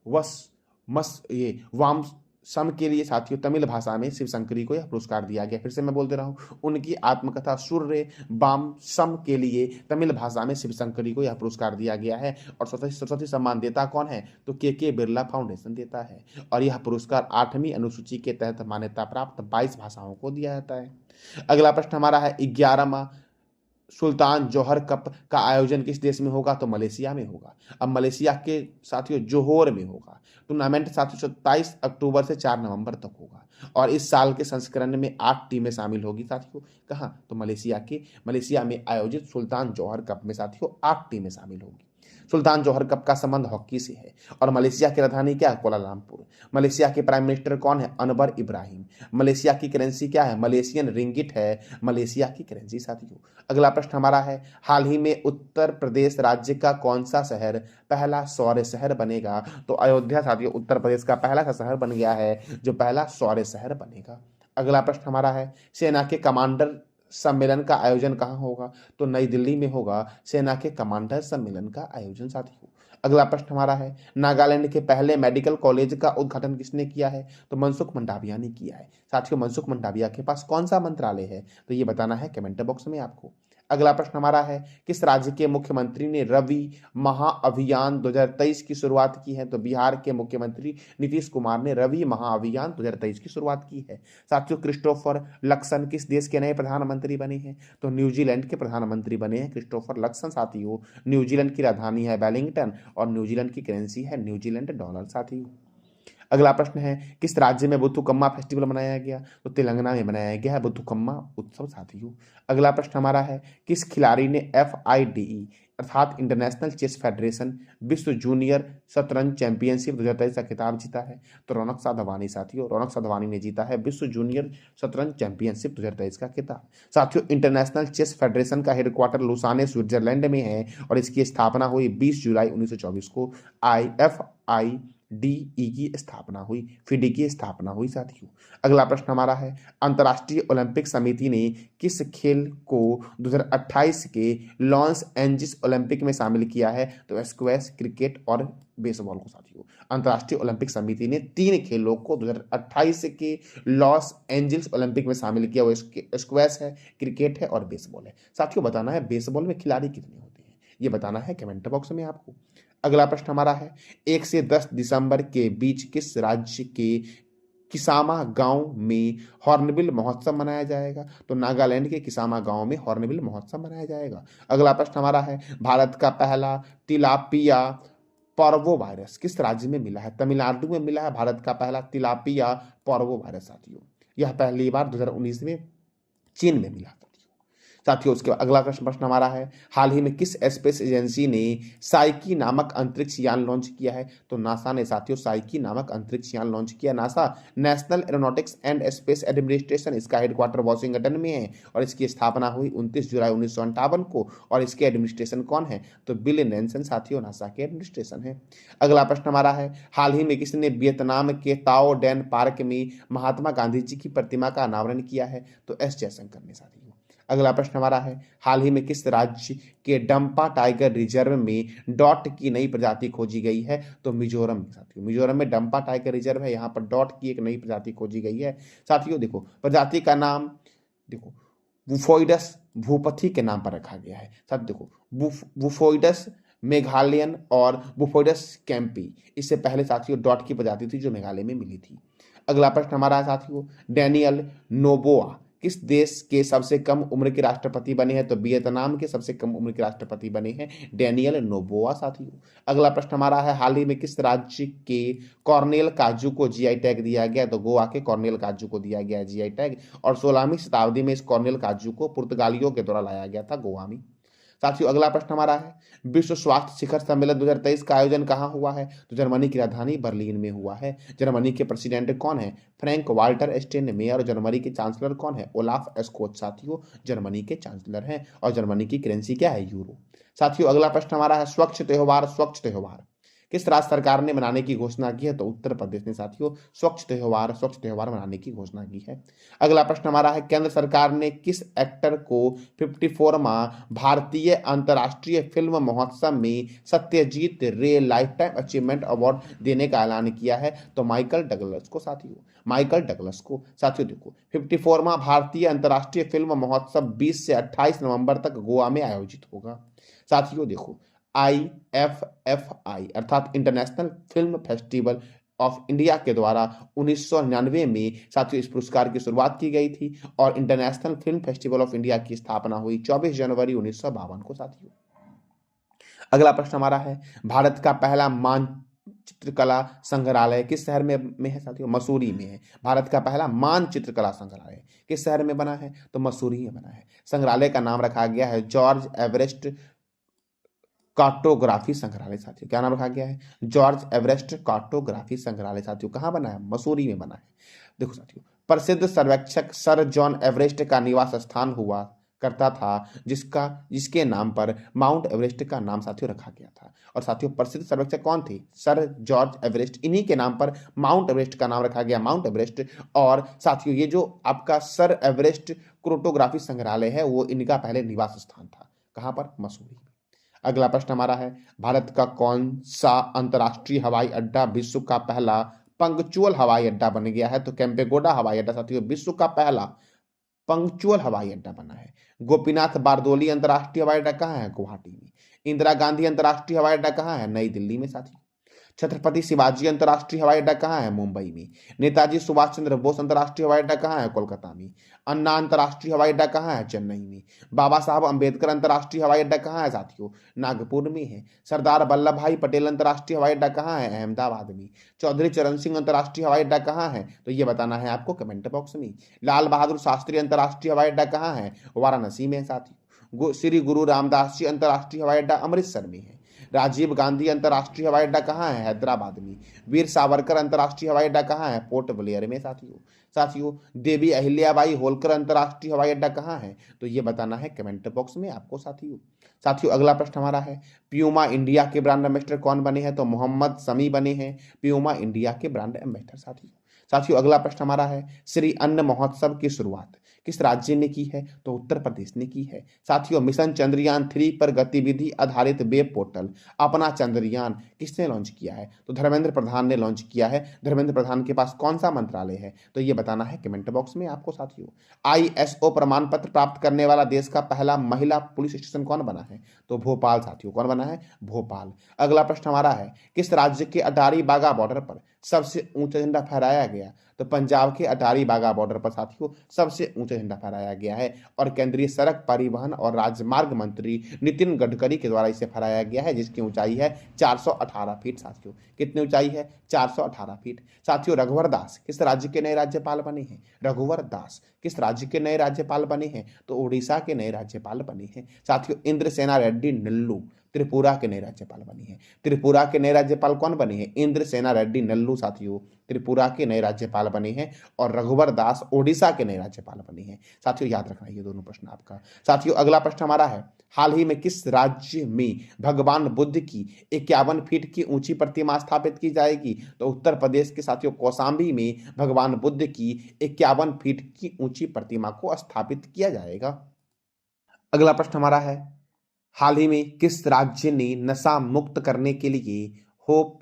वस मस ये वाम सम के लिए साथियों तमिल भाषा में शिव शंकरी को यह पुरस्कार दिया गया। फिर से मैं बोल दे रहा हूँ, उनकी आत्मकथा सूर्य वाम सम के लिए तमिल भाषा में शिव शंकरी को यह पुरस्कार दिया गया है। और सरस्वती सम्मान देता कौन है? तो के बिरला फाउंडेशन देता है। और यह पुरस्कार 8वीं अनुसूची के तहत मान्यता प्राप्त 22 भाषाओं को दिया जाता है। अगला प्रश्न हमारा है, 11वां सुल्तान जौहर कप का आयोजन किस देश में होगा? तो मलेशिया में होगा। अब मलेशिया के साथियों जोहोर में होगा। टूर्नामेंट साथियों 27 अक्टूबर से 4 नवंबर तक होगा और इस साल के संस्करण में 8 टीमें शामिल होगी साथियों। कहाँ? तो मलेशिया में आयोजित सुल्तान जौहर कप में साथियों 8 टीमें शामिल होगी। सुल्तान जौहर कप का संबंध हॉकी से है और मलेशिया की राजधानी क्या है? कुआलालंपुर। मलेशिया के प्राइम मिनिस्टर कौन है? अनवर इब्राहिम। मलेशिया की करेंसी क्या है? मलेशियन रिंगिट है मलेशिया की करेंसी साथियों। अगला प्रश्न हमारा है, हाल ही में उत्तर प्रदेश राज्य का कौन सा शहर पहला सौर शहर बनेगा? तो अयोध्या साथियों उत्तर प्रदेश का पहला सा शहर बन गया है जो पहला सौर शहर बनेगा। अगला प्रश्न हमारा है, सेना के कमांडर सम्मेलन का आयोजन कहाँ होगा? तो नई दिल्ली में होगा सेना के कमांडर सम्मेलन का आयोजन साथियों। अगला प्रश्न हमारा है, नागालैंड के पहले मेडिकल कॉलेज का उद्घाटन किसने किया है? तो मनसुख मंडाविया ने किया है साथियों। मनसुख मंडाविया के पास कौन सा मंत्रालय है? तो ये बताना है कमेंट बॉक्स में आपको। अगला प्रश्न हमारा है, किस राज्य के मुख्यमंत्री ने रवि महाअभियान 2023 की शुरुआत की है? तो बिहार के मुख्यमंत्री नीतीश कुमार ने रवि महाअभियान 2023 की शुरुआत की है साथियों। क्रिस्टोफर लक्सन किस देश के नए प्रधानमंत्री बने हैं? तो न्यूजीलैंड के प्रधानमंत्री बने हैं क्रिस्टोफर लक्सन साथियों। न्यूजीलैंड की राजधानी है वेलिंगटन और न्यूजीलैंड की करेंसी है न्यूजीलैंड डॉलर साथियों। अगला प्रश्न है, किस राज्य में बुथुकम्मा फेस्टिवल मनाया गया? तो तेलंगाना में मनाया गया है बुथुकम्मा उत्सव साथियों। अगला प्रश्न हमारा है, किस खिलाड़ी ने FIDE अर्थात इंटरनेशनल चेस फेडरेशन विश्व जूनियर शतरंज चैंपियनशिप 2023 का खिताब जीता है? तो रौनक साधवानी साथियों। रौनक साधवानी ने जीता है विश्व जूनियर शतरंज चैंपियनशिप 2023 का खिताब। साथियों इंटरनेशनल चेस फेडरेशन का हेडक्वार्टर लुसाने स्विट्जरलैंड में है और इसकी स्थापना हुई 20 जुलाई 1924 को। FIDE की स्थापना हुई, फिडी की स्थापना हुई साथियों। अगला प्रश्न हमारा है, अंतर्राष्ट्रीय ओलंपिक समिति ने किस खेल को 2028 के लॉस एंजिल्स ओलंपिक में शामिल किया है? तो स्क्वैश, क्रिकेट और बेसबॉल को साथियों। अंतर्राष्ट्रीय ओलंपिक समिति ने 3 खेलों को 2028 के लॉस एंजिल्स ओलंपिक में शामिल किया। वो स्क्वैश है, क्रिकेट है और बेसबॉल है साथियों। बताना है बेसबॉल में खिलाड़ी कितने होते हैं, ये बताना है कमेंट बॉक्स में आपको। अगला प्रश्न हमारा है, 1 से 10 दिसंबर के बीच किस राज्य के किसामा गांव में हॉर्नबिल महोत्सव मनाया जाएगा? तो नागालैंड के किसामा गांव में हॉर्नबिल महोत्सव मनाया जाएगा। अगला प्रश्न हमारा है, भारत का पहला तिलापिया पार्वो वायरस किस राज्य में मिला है? तमिलनाडु में मिला है भारत का पहला तिलापिया पार्वो वायरस साथियों। यह पहली बार 2019 में चीन में मिला। साथियों उसके बाद अगला प्रश्न हमारा है, हाल ही में किस स्पेस एजेंसी ने साइकी नामक अंतरिक्ष यान लॉन्च किया है? तो नासा ने साथियों साइकी नामक अंतरिक्ष यान लॉन्च किया। NASA national aeronautics and space administration, इसका हेडक्वार्टर वॉशिंगटन में है और इसकी स्थापना हुई 29 जुलाई 1958 को। और इसके एडमिनिस्ट्रेशन कौन है? तो बिल नेल्सन साथियों नासा के एडमिनिस्ट्रेशन है। अगला प्रश्न हमारा है, हाल ही में किसने वियतनाम के ताओ डैन पार्क में महात्मा गांधी जी की प्रतिमा का अनावरण किया है? तो एस जयशंकर ने साथियों। अगला प्रश्न हमारा है, हाल ही में किस राज्य के डंपा टाइगर रिजर्व में डॉट की नई प्रजाति खोजी गई है? तो मिजोरम साथियों, मिजोरम में डंपा टाइगर रिजर्व है, यहाँ पर डॉट की एक नई प्रजाति खोजी गई है। साथियों देखो प्रजाति का नाम देखो बुफोइडस भूपति के नाम पर रखा गया है। साथ देखो बुफोइडस मेघालयन और बुफोइडस कैंपी, इससे पहले साथियों डॉट की प्रजाति थी जो मेघालय में मिली थी। अगला प्रश्न हमारा है साथियों, डैनियल नोबोआ किस देश के सबसे कम उम्र के राष्ट्रपति बने हैं? तो वियतनाम के सबसे कम उम्र के राष्ट्रपति बने हैं डैनियल नोबोआ साथियों। अगला प्रश्न हमारा है, हाल ही में किस राज्य के कॉर्नेल काजू को जीआई टैग दिया गया? तो गोवा के कॉर्नेल काजू को दिया गया जीआई टैग और 16वीं शताब्दी में इस कॉर्नेल काजू को पुर्तगालियों के द्वारा लाया गया था गोवा में। साथियों अगला प्रश्न हमारा है, विश्व स्वास्थ्य शिखर सम्मेलन 2023 का आयोजन कहाँ हुआ है? तो जर्मनी की राजधानी बर्लिन में हुआ है। जर्मनी के प्रेसिडेंट कौन है? Frank Walter Steinmeier. और जर्मनी के चांसलर कौन है? ओलाफ स्कोच साथियों जर्मनी के चांसलर हैं और जर्मनी की करेंसी क्या है? यूरो। साथियों अगला प्रश्न हमारा है, स्वच्छ त्योहार किस राज्य सरकार ने मनाने की घोषणा की है? तो उत्तर प्रदेश ने साथियों स्वच्छ त्योहार मनाने की घोषणा की है। अगला प्रश्न हमारा है, केंद्र सरकार ने किस एक्टर को 54वां भारतीय अंतर्राष्ट्रीय फिल्म महोत्सव में सत्यजीत रे लाइफटाइम अचीवमेंट अवार्ड देने का ऐलान किया है? तो माइकल डगलस को साथियों, माइकल डगलस को। साथियों देखो 54वां भारतीय अंतर्राष्ट्रीय फिल्म महोत्सव 20 से 28 नवंबर तक गोवा में आयोजित होगा। साथियों देखो IFFI अर्थात international film festival of India के द्वारा 1999 में साथियों इस पुरस्कार की शुरुआत की गई थी और international film festival of India की स्थापना हुई 24 जनवरी 1952 को साथियों। अगला प्रश्न हमारा है, भारत का पहला मानचित्रकला संग्रहालय किस शहर में है? साथियों मसूरी में है। भारत का पहला मानचित्रकला संग्रहालय किस शहर में बना है? तो मसूरी में बना है। संग्रहालय का नाम रखा गया है जॉर्ज एवरेस्ट कार्टोग्राफी संग्रहालय साथियों। क्या नाम रखा गया है? जॉर्ज एवरेस्ट कार्टोग्राफी संग्रहालय साथियों। कहाँ बना है? मसूरी में बना है। देखो साथियों प्रसिद्ध सर्वेक्षक सर जॉन एवरेस्ट का निवास स्थान हुआ करता था जिसके नाम पर माउंट एवरेस्ट का नाम साथियों रखा गया था। और साथियों प्रसिद्ध सर्वेक्षक कौन थे? Sir George Everest. इन्हीं के नाम पर माउंट एवरेस्ट का नाम रखा गया माउंट एवरेस्ट। और साथियों ये जो आपका सर एवरेस्ट क्रोटोग्राफी संग्रहालय है वो इनका पहले निवास स्थान था। कहाँ पर? मसूरी। अगला प्रश्न हमारा है, भारत का कौन सा अंतरराष्ट्रीय हवाई अड्डा विश्व का पहला पंक्चुअल हवाई अड्डा बन गया है? तो केम्पेगौड़ा हवाई अड्डा साथियों विश्व का पहला पंक्चुअल हवाई अड्डा बना है। गोपीनाथ बारदोली अंतरराष्ट्रीय हवाई अड्डा कहाँ है? गुवाहाटी में। इंदिरा गांधी अंतरराष्ट्रीय हवाई अड्डा कहाँ है? नई दिल्ली में साथियों। छत्रपति शिवाजी अंतरराष्ट्रीय हवाई अड्डा कहाँ है? मुंबई में। नेताजी सुभाष चंद्र बोस अंतरराष्ट्रीय हवाई अड्डा कहाँ है? कोलकाता में। अन्ना अंतरराष्ट्रीय हवाई अड्डा कहाँ है? चेन्नई में। बाबा साहब अंबेडकर अंतरराष्ट्रीय हवाई अड्डा कहाँ है साथियों? नागपुर में है। सरदार वल्लभ भाई पटेल अंतरराष्ट्रीय हवाई अड्डा कहाँ है? अहमदाबाद में। चौधरी चरण सिंह अंतरराष्ट्रीय हवाई अड्डा कहाँ है? तो ये बताना है आपको कमेंट बॉक्स में। लाल बहादुर शास्त्री अंतरराष्ट्रीय हवाई अड्डा कहाँ है? वाराणसी में साथियों। श्री गुरु रामदास जी अंतरराष्ट्रीय हवाई अड्डा अमृतसर में है। राजीव गांधी अंतरराष्ट्रीय हवाई अड्डा कहाँ है? हैदराबाद में। वीर सावरकर अंतरराष्ट्रीय हवाई अड्डा कहाँ है? पोर्ट ब्लेयर में साथियों। देवी अहिल्याबाई होलकर अंतरराष्ट्रीय हवाई अड्डा कहाँ है? तो ये बताना है कमेंट बॉक्स में आपको साथियों। अगला प्रश्न हमारा है, प्यूमा इंडिया के ब्रांड एम्बेसडर कौन बने हैं? तो मोहम्मद शमी बने हैं प्यूमा इंडिया के ब्रांड एम्बेसडर साथियों। अगला प्रश्न हमारा है, श्री अन्न महोत्सव की शुरुआत किस राज्य ने की है? तो उत्तर प्रदेश ने की है साथियों। मिशन चंद्रयान 3 पर गतिविधि आधारित वेब पोर्टल अपना चंद्रयान किसने लॉन्च किया है? तो धर्मेंद्र प्रधान ने लॉन्च किया है। धर्मेंद्र प्रधान के पास कौन सा मंत्रालय है? तो ये बताना है कमेंट बॉक्स में आपको साथियों। ISO प्रमाण पत्र प्राप्त करने वाला देश का पहला महिला पुलिस स्टेशन कौन बना है? तो भोपाल साथियों। कौन बना है? भोपाल। अगला प्रश्न हमारा है, किस राज्य के अटारी बागा बॉर्डर पर सबसे ऊंचा झंडा फहराया गया, तो पंजाब के अटारी बागा बॉर्डर पर साथियों सबसे ऊंचा झंडा फहराया गया है और केंद्रीय सड़क परिवहन और राजमार्ग मंत्री नितिन गडकरी के द्वारा इसे फहराया गया है, जिसकी ऊंचाई है 418 फीट साथियों। कितनी ऊंचाई है? 418 फीट। साथियों रघुवर दास किस राज्य के नए राज्यपाल बने हैं? रघुवर दास किस राज्य के नए राज्यपाल बने हैं? तो उड़ीसा के नए राज्यपाल बने हैं। साथियों इंद्रसेना रेड्डी नल्लू त्रिपुरा के नए राज्यपाल बने हैं। त्रिपुरा के नए राज्यपाल कौन बने हैं? इंद्रसेना रेड्डी नल्लू साथियों त्रिपुरा के नए राज्यपाल बने हैं और रघुवर दास ओडिशा के नए राज्यपाल बने हैं। साथियों याद रखना ये दोनों प्रश्न आपका। साथियों अगला प्रश्न हमारा है, हाल ही में किस राज्य में भगवान बुद्ध की 51 फीट की ऊंची प्रतिमा स्थापित की जाएगी? तो उत्तर प्रदेश के साथियों कौशाम्बी में भगवान बुद्ध की 51 फीट की ऊंची प्रतिमा को स्थापित किया जाएगा। अगला प्रश्न हमारा है, हाल ही में किस राज्य ने नशा मुक्त करने के लिए होप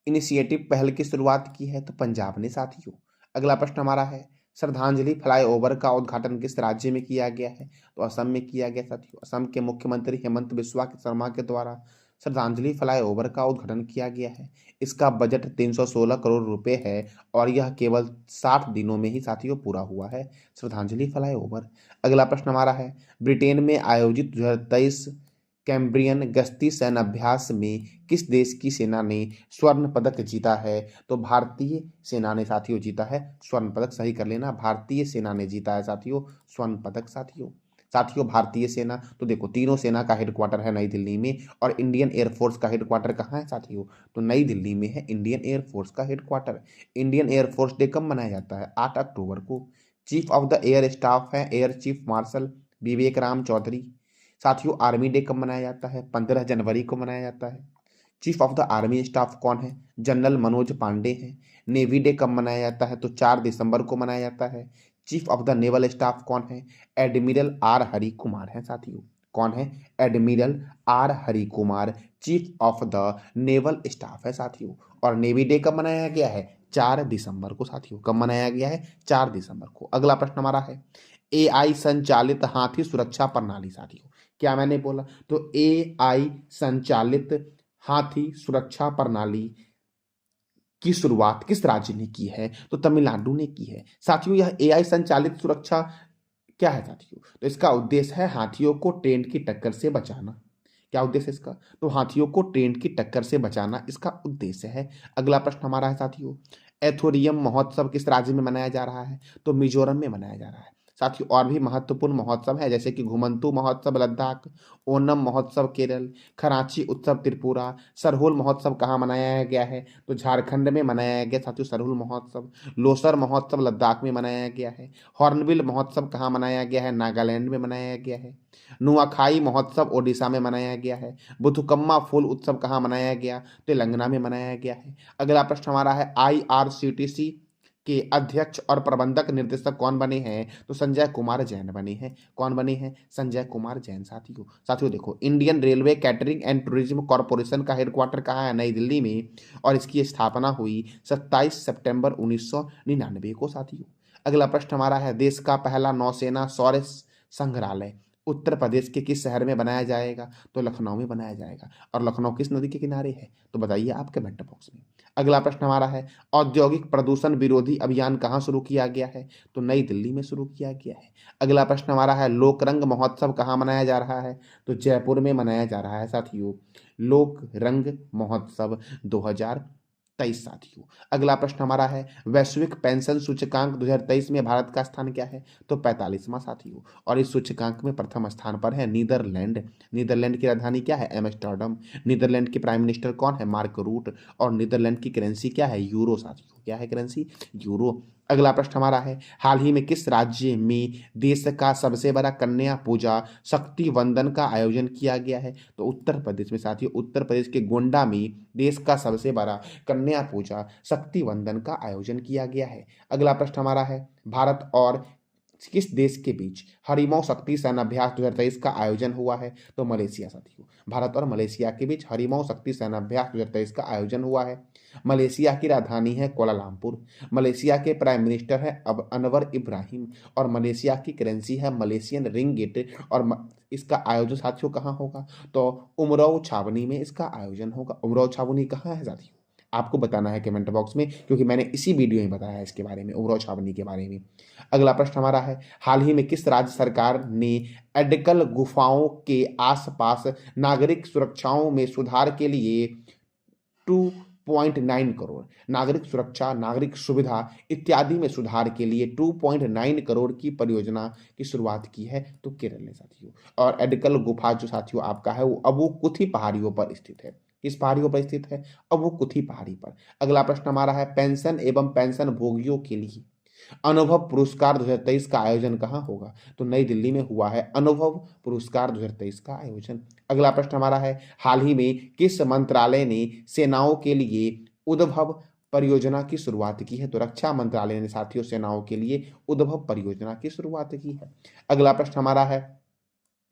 इनिशिएटिव पहल की शुरुआत की है? तो पंजाब ने साथियों। अगला प्रश्न हमारा है, श्रद्धांजलि फ्लाईओवर का उद्घाटन किस राज्य में किया गया है? तो असम में किया गया साथियों। असम के मुख्यमंत्री हेमंत बिस्वा शर्मा के द्वारा श्रद्धांजलि फ्लाईओवर का उद्घाटन किया गया है। इसका बजट 316 करोड़ रुपए है और यह केवल 60 दिनों में ही साथियों पूरा हुआ है, श्रद्धांजलि फ्लाईओवर। अगला प्रश्न हमारा है, ब्रिटेन में आयोजित 2023 कैम्ब्रियन गश्ती सैन्य अभ्यास में किस देश की सेना ने स्वर्ण पदक जीता है? तो भारतीय सेना ने साथियों जीता है स्वर्ण पदक। सही कर लेना, भारतीय सेना ने जीता है साथियों स्वर्ण पदक साथियों। साथियों भारतीय सेना, तो देखो तीनों सेना का हेडक्वार्टर है नई दिल्ली में और इंडियन एयरफोर्स का हेडक्वार्टर कहाँ है साथियों? तो नई दिल्ली में है इंडियन एयरफोर्स का हेडक्वार्टर। इंडियन एयरफोर्स डे कब मनाया जाता है? 8 अक्टूबर को। Chief of the air staff है एयर चीफ मार्शल विवेक राम चौधरी। साथियों आर्मी डे कब मनाया जाता है? 15 जनवरी को मनाया जाता है। Chief of the army staff कौन है? जनरल मनोज पांडे हैं। नेवी डे कब मनाया जाता है? तो 4 दिसंबर को मनाया जाता है। Chief of the naval staff कौन है? एडमिरल आर हरि कुमार है साथियों। कौन है? Admiral R Hari Kumar chief of the naval staff है साथियों। और नेवी डे कब मनाया गया है? 4 दिसंबर को साथियों। कब मनाया गया है? 4 दिसंबर को। अगला प्रश्न हमारा है, एआई संचालित हाथी सुरक्षा प्रणाली साथियों। क्या मैंने बोला? तो एआई संचालित हाथी सुरक्षा प्रणाली की शुरुआत किस राज्य ने की है? तो तमिलनाडु ने की है साथियों। यह एआई संचालित सुरक्षा क्या है साथियों? तो इसका उद्देश्य है हाथियों को ट्रेन की टक्कर से बचाना। क्या उद्देश्य है इसका? तो हाथियों को ट्रेन की टक्कर से बचाना इसका उद्देश्य है। अगला प्रश्न हमारा है साथियों, एथोरियम महोत्सव किस राज्य में मनाया जा रहा है? तो मिजोरम में मनाया जा रहा है साथियों। और भी महत्वपूर्ण महोत्सव है जैसे कि घुमंतू महोत्सव लद्दाख, ओनम महोत्सव केरल, खराची उत्सव त्रिपुरा। सरहुल महोत्सव कहाँ मनाया गया है? तो झारखंड में मनाया गया साथियों सरहुल महोत्सव। लोसर महोत्सव लद्दाख में मनाया गया है। हॉर्नबिल महोत्सव कहाँ मनाया गया है? नागालैंड में मनाया गया है। नुआखाई महोत्सव ओडिशा में मनाया गया है। बुथुकम्मा फूल उत्सव कहाँ मनाया गया? तेलंगाना में मनाया गया है। अगला प्रश्न हमारा है, आईआरसीटीसी के अध्यक्ष और प्रबंधक निर्देशक कौन बने हैं? तो संजय कुमार जैन बने हैं। कौन बने हैं? संजय कुमार जैन साथियों। साथियों देखो Indian railway catering and tourism corporation का हेडक्वार्टर कहाँ है? नई दिल्ली में। और इसकी स्थापना हुई 27 सितंबर 1999 को साथियों। अगला प्रश्न हमारा है, देश का पहला नौसेना शौर्य संग्रहालय उत्तर प्रदेश के किस शहर में बनाया जाएगा? तो लखनऊ में बनाया जाएगा। और लखनऊ किस नदी के किनारे है? तो बताइए आप कमेंट बॉक्स में। अगला प्रश्न हमारा है, औद्योगिक प्रदूषण विरोधी अभियान कहाँ शुरू किया गया है? तो नई दिल्ली में शुरू किया गया है। अगला प्रश्न हमारा है, लोक रंग महोत्सव कहाँ मनाया जा रहा है? तो जयपुर में मनाया जा रहा है साथियों लोक रंग महोत्सव 2023 साथियों। अगला प्रश्न हमारा है, वैश्विक पेंशन सूचकांक 2023 में भारत का स्थान क्या है? तो 45वां साथियों। और इस सूचकांक में प्रथम स्थान पर है नीदरलैंड। नीदरलैंड की राजधानी क्या है? एम्स्टर्डम। नीदरलैंड के प्राइम मिनिस्टर कौन है? Mark Rutte. और नीदरलैंड की करेंसी क्या है? यूरो साथियों। क्या है करेंसी? यूरो। अगला प्रश्न हमारा है, हाल ही में किस राज्य में देश का सबसे बड़ा कन्या पूजा शक्ति वंदन का आयोजन किया गया है? तो उत्तर प्रदेश में साथियों। उत्तर प्रदेश के गोंडा में देश का सबसे बड़ा कन्या पूजा शक्ति वंदन का आयोजन किया गया है। अगला प्रश्न हमारा है, भारत और किस देश के बीच हरिमौ शक्ति सैन्याभ्यास 2023 का आयोजन हुआ है? तो मलेशिया साथियों। भारत और मलेशिया के बीच हरिमौ शक्ति सैन्याभ्यास 2023 का आयोजन हुआ है। मलेशिया की राजधानी है कोलालमपुर। मलेशिया के प्राइम मिनिस्टर है अब अनवर इब्राहिम। और मलेशिया की करेंसी है मलेशियन रिंगिट। और इसका आयोजन साथियों कहाँ होगा? तो उमराव छावनी में इसका आयोजन होगा। उमराव छावनी कहाँ है साथियों? आपको बताना है कमेंट बॉक्स में, क्योंकि मैंने इसी वीडियो में बताया है इसके बारे में, उमराव छावनी के बारे में। अगला प्रश्न हमारा है, हाल ही में किस राज्य सरकार ने एडकल गुफाओं के आसपास नागरिक सुरक्षाओं में सुधार के लिए 2.9 करोड़, नागरिक सुरक्षा, नागरिक सुविधा इत्यादि में सुधार के लिए 2.9 करोड़ की परियोजना की शुरुआत की है? तो केरल ने साथियों। और एडकल गुफा जो साथियों आपका है वो अबुकुथी पहाड़ियों पर स्थित है। किस पहाड़ियों पर स्थित है? अबुकुथी पहाड़ी पर। अगला प्रश्न हमारा है, पेंशन एवं पेंशन भोगियों के लिए अनुभव पुरस्कार 2023 का आयोजन कहाँ होगा? तो नई दिल्ली में हुआ है अनुभव पुरस्कार 2023 का आयोजन। अगला प्रश्न हमारा है, हाल ही में किस मंत्रालय ने सेनाओं के लिए उद्भव परियोजना की शुरुआत की है? तो रक्षा मंत्रालय ने साथियों सेनाओं के लिए उद्भव परियोजना की शुरुआत की है। अगला प्रश्न हमारा है,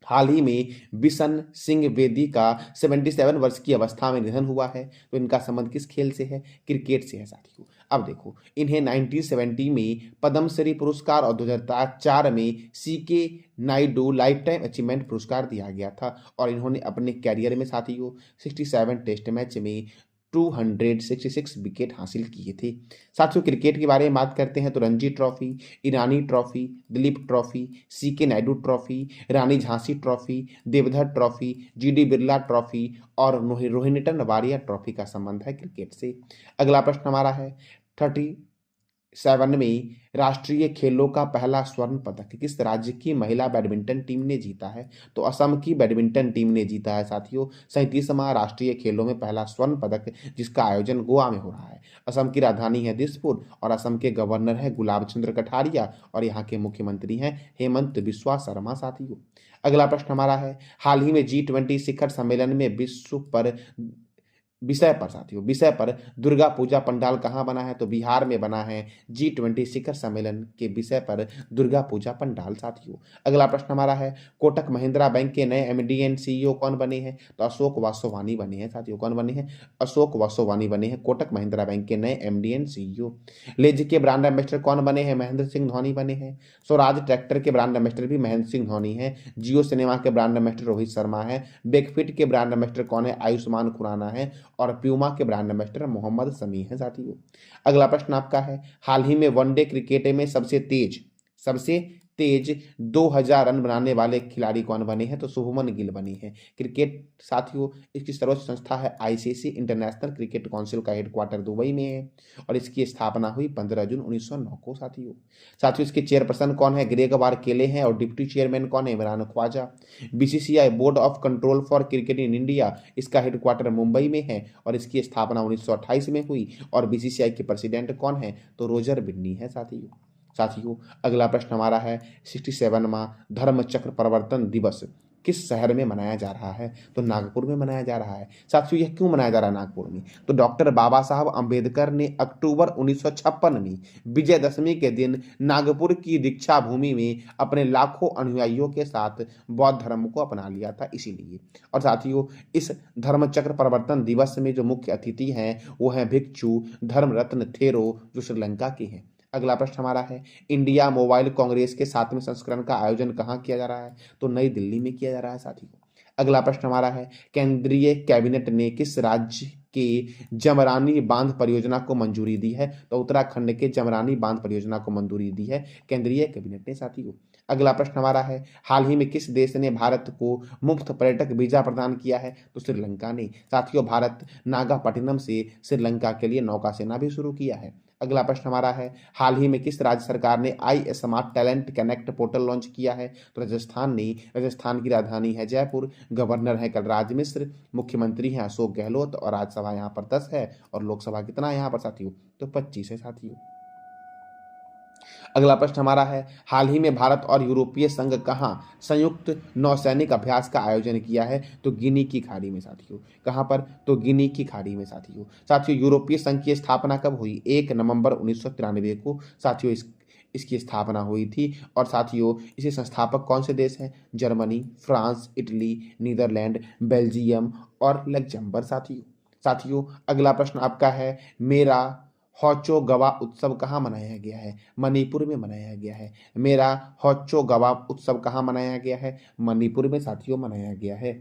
हाल ही में बिशन सिंह बेदी का 77 वर्ष की अवस्था में निधन हुआ है। तो इनका संबंध किस खेल से है? क्रिकेट से है साथियों। अब देखो, इन्हें 1970 में पद्मश्री पुरस्कार और 2004 में CK Naidu lifetime achievement पुरस्कार दिया गया था। और इन्होंने अपने कैरियर में साथियों 67 टेस्ट मैच में 266 विकेट हासिल किए थे। साथियों क्रिकेट के बारे में बात करते हैं तो Ranji trophy, Irani trophy, Duleep trophy, CK Nayudu trophy, Rani Jhansi trophy, Deodhar trophy, GD Birla trophy और रोहिणटन वारियर ट्रॉफी का संबंध है क्रिकेट से। अगला प्रश्न हमारा है, 37 में राष्ट्रीय खेलों का पहला स्वर्ण पदक किस राज्य की महिला बैडमिंटन टीम ने जीता है? तो असम की बैडमिंटन टीम ने जीता है साथियों 37वां राष्ट्रीय खेलों में पहला स्वर्ण पदक, जिसका आयोजन गोवा में हो रहा है। असम की राजधानी है दिसपुर और असम के गवर्नर है गुलाब चंद्र कटारिया और यहाँ के मुख्यमंत्री हैं हेमंत बिस्वा शर्मा साथियों। अगला प्रश्न हमारा है, हाल ही में G20 शिखर सम्मेलन में विषय पर दुर्गा पूजा पंडाल कहाँ बना है? तो बिहार में बना है। G20 शिखर सम्मेलन के विषय पर दुर्गा पूजा पंडाल साथियों। अगला प्रश्न हमारा है, कोटक महिंद्रा बैंक के नए एमडी एंड सीईओ कौन बने हैं? तो अशोक वासोवानी बने हैं साथियों। कौन बने हैं? अशोक वासोवानी बने हैं कोटक महिंद्रा बैंक के नए एमडी एंड सीईओ। लेज के ब्रांड एम्बेसडर कौन बने हैं? महेंद्र सिंह धोनी बने हैं। स्वराज ट्रैक्टर के ब्रांड एम्बेसडर भी महेंद्र सिंह धोनी है। जियो सिनेमा के ब्रांड एम्बेसडर रोहित शर्मा है। बेकफिट के ब्रांड एम्बेसडर कौन है? आयुष्मान खुराना है। और प्यूमा के ब्रांड एम्बेसडर मोहम्मद समी है साथियों। अगला प्रश्न आपका है, हाल ही में वनडे क्रिकेट में सबसे तेज 2000 रन बनाने वाले खिलाड़ी कौन बने हैं? तो शुभमन गिल बने हैं। क्रिकेट साथियों इसकी सर्वोच्च संस्था है आईसीसी, इंटरनेशनल क्रिकेट काउंसिल का हेडक्वार्टर दुबई में है और इसकी स्थापना हुई 15 जून 1909 को साथियों इसके चेयरपर्सन कौन है? ग्रेग वारकेले हैं और डिप्टी चेयरमैन कौन है? Imran Khawaja. BCCI board of control for cricket in India, इसका हेडक्वार्टर मुंबई में है और इसकी स्थापना 1928 में हुई और बीसीसीआई के प्रेसिडेंट कौन है? तो रोजर बिन्नी है साथियों अगला प्रश्न हमारा है, 67वां धर्मचक्र प्रवर्तन दिवस किस शहर में मनाया जा रहा है? तो नागपुर में मनाया जा रहा है साथियों। यह क्यों मनाया जा रहा है नागपुर में? तो डॉक्टर बाबा साहब अंबेडकर ने अक्टूबर 1956 में विजयदशमी के दिन नागपुर की दीक्षा भूमि में अपने लाखों अनुयायियों के साथ बौद्ध धर्म को अपना लिया था, इसीलिए। और साथियों इस धर्मचक्र प्रवर्तन दिवस में जो मुख्य अतिथि हैं वो हैं भिक्षु धर्मरत्न थेरो, जो श्रीलंका के हैं। अगला प्रश्न हमारा है, इंडिया मोबाइल कांग्रेस के 7वें संस्करण का आयोजन कहाँ किया जा रहा है? तो नई दिल्ली में किया जा रहा है साथियों। अगला प्रश्न हमारा है, केंद्रीय कैबिनेट ने किस राज्य के जमरानी बांध परियोजना को मंजूरी दी है? तो उत्तराखंड के जमरानी बांध परियोजना को मंजूरी दी है केंद्रीय कैबिनेट ने साथियों। अगला प्रश्न हमारा है, हाल ही में किस देश ने भारत को मुफ्त पर्यटक वीजा प्रदान किया है? तो श्रीलंका ने साथियों। भारत नागापट्टिनम से श्रीलंका के लिए नौका सेना भी शुरू किया है। अगला प्रश्न हमारा है, हाल ही में किस राज्य सरकार ने I smart talent connect portal launch किया है? तो राजस्थान ने। राजस्थान की राजधानी है जयपुर, गवर्नर है कलराज मिश्र, मुख्यमंत्री हैं अशोक गहलोत और राज्यसभा यहाँ पर 10 है और लोकसभा कितना है यहाँ पर साथियों? तो 25 है साथियों। अगला प्रश्न हमारा है, हाल ही में भारत और यूरोपीय संघ कहाँ संयुक्त नौसैनिक अभ्यास का आयोजन किया है? तो गिनी की खाड़ी में साथियों। कहाँ पर? तो गिनी की खाड़ी में साथियों यूरोपीय संघ की स्थापना कब हुई? 1 नवंबर 1993 को साथियों इसकी स्थापना हुई थी। और साथियों इसे संस्थापक कौन से देश हैं? Germany, France, Italy, Netherlands, Belgium और लग्जमबर्ग साथियों अगला प्रश्न आपका है, मेरा हौचो गवा उत्सव कहाँ मनाया गया है? मणिपुर में मनाया गया है। मेरा हौचो गवा उत्सव कहाँ मनाया गया है? मणिपुर में साथियों मनाया गया है।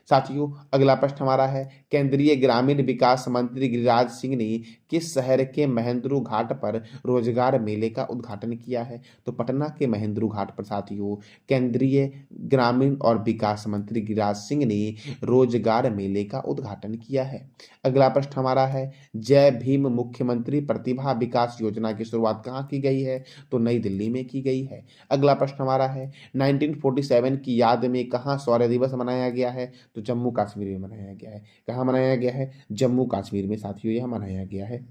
साथियों अगला प्रश्न हमारा है, केंद्रीय ग्रामीण विकास मंत्री गिरिराज सिंह ने किस शहर के महेंद्रू घाट पर रोजगार मेले का उद्घाटन किया है? तो पटना के महेंद्रू घाट पर साथियों केंद्रीय ग्रामीण और विकास मंत्री गिरिराज सिंह ने रोजगार मेले का उद्घाटन किया है। अगला प्रश्न हमारा है, जय भीम मुख्यमंत्री प्रतिभा विकास योजना की शुरुआत कहाँ की गई है? तो नई दिल्ली में की गई है। अगला प्रश्न हमारा है, 1947 की याद में कहाँ शौर्य दिवस मनाया गया है? तो जम्मू कश्मीर में मनाया गया है। कहाँ मनाया गया है? जम्मू कश्मीर में साथियों यह मनाया गया है।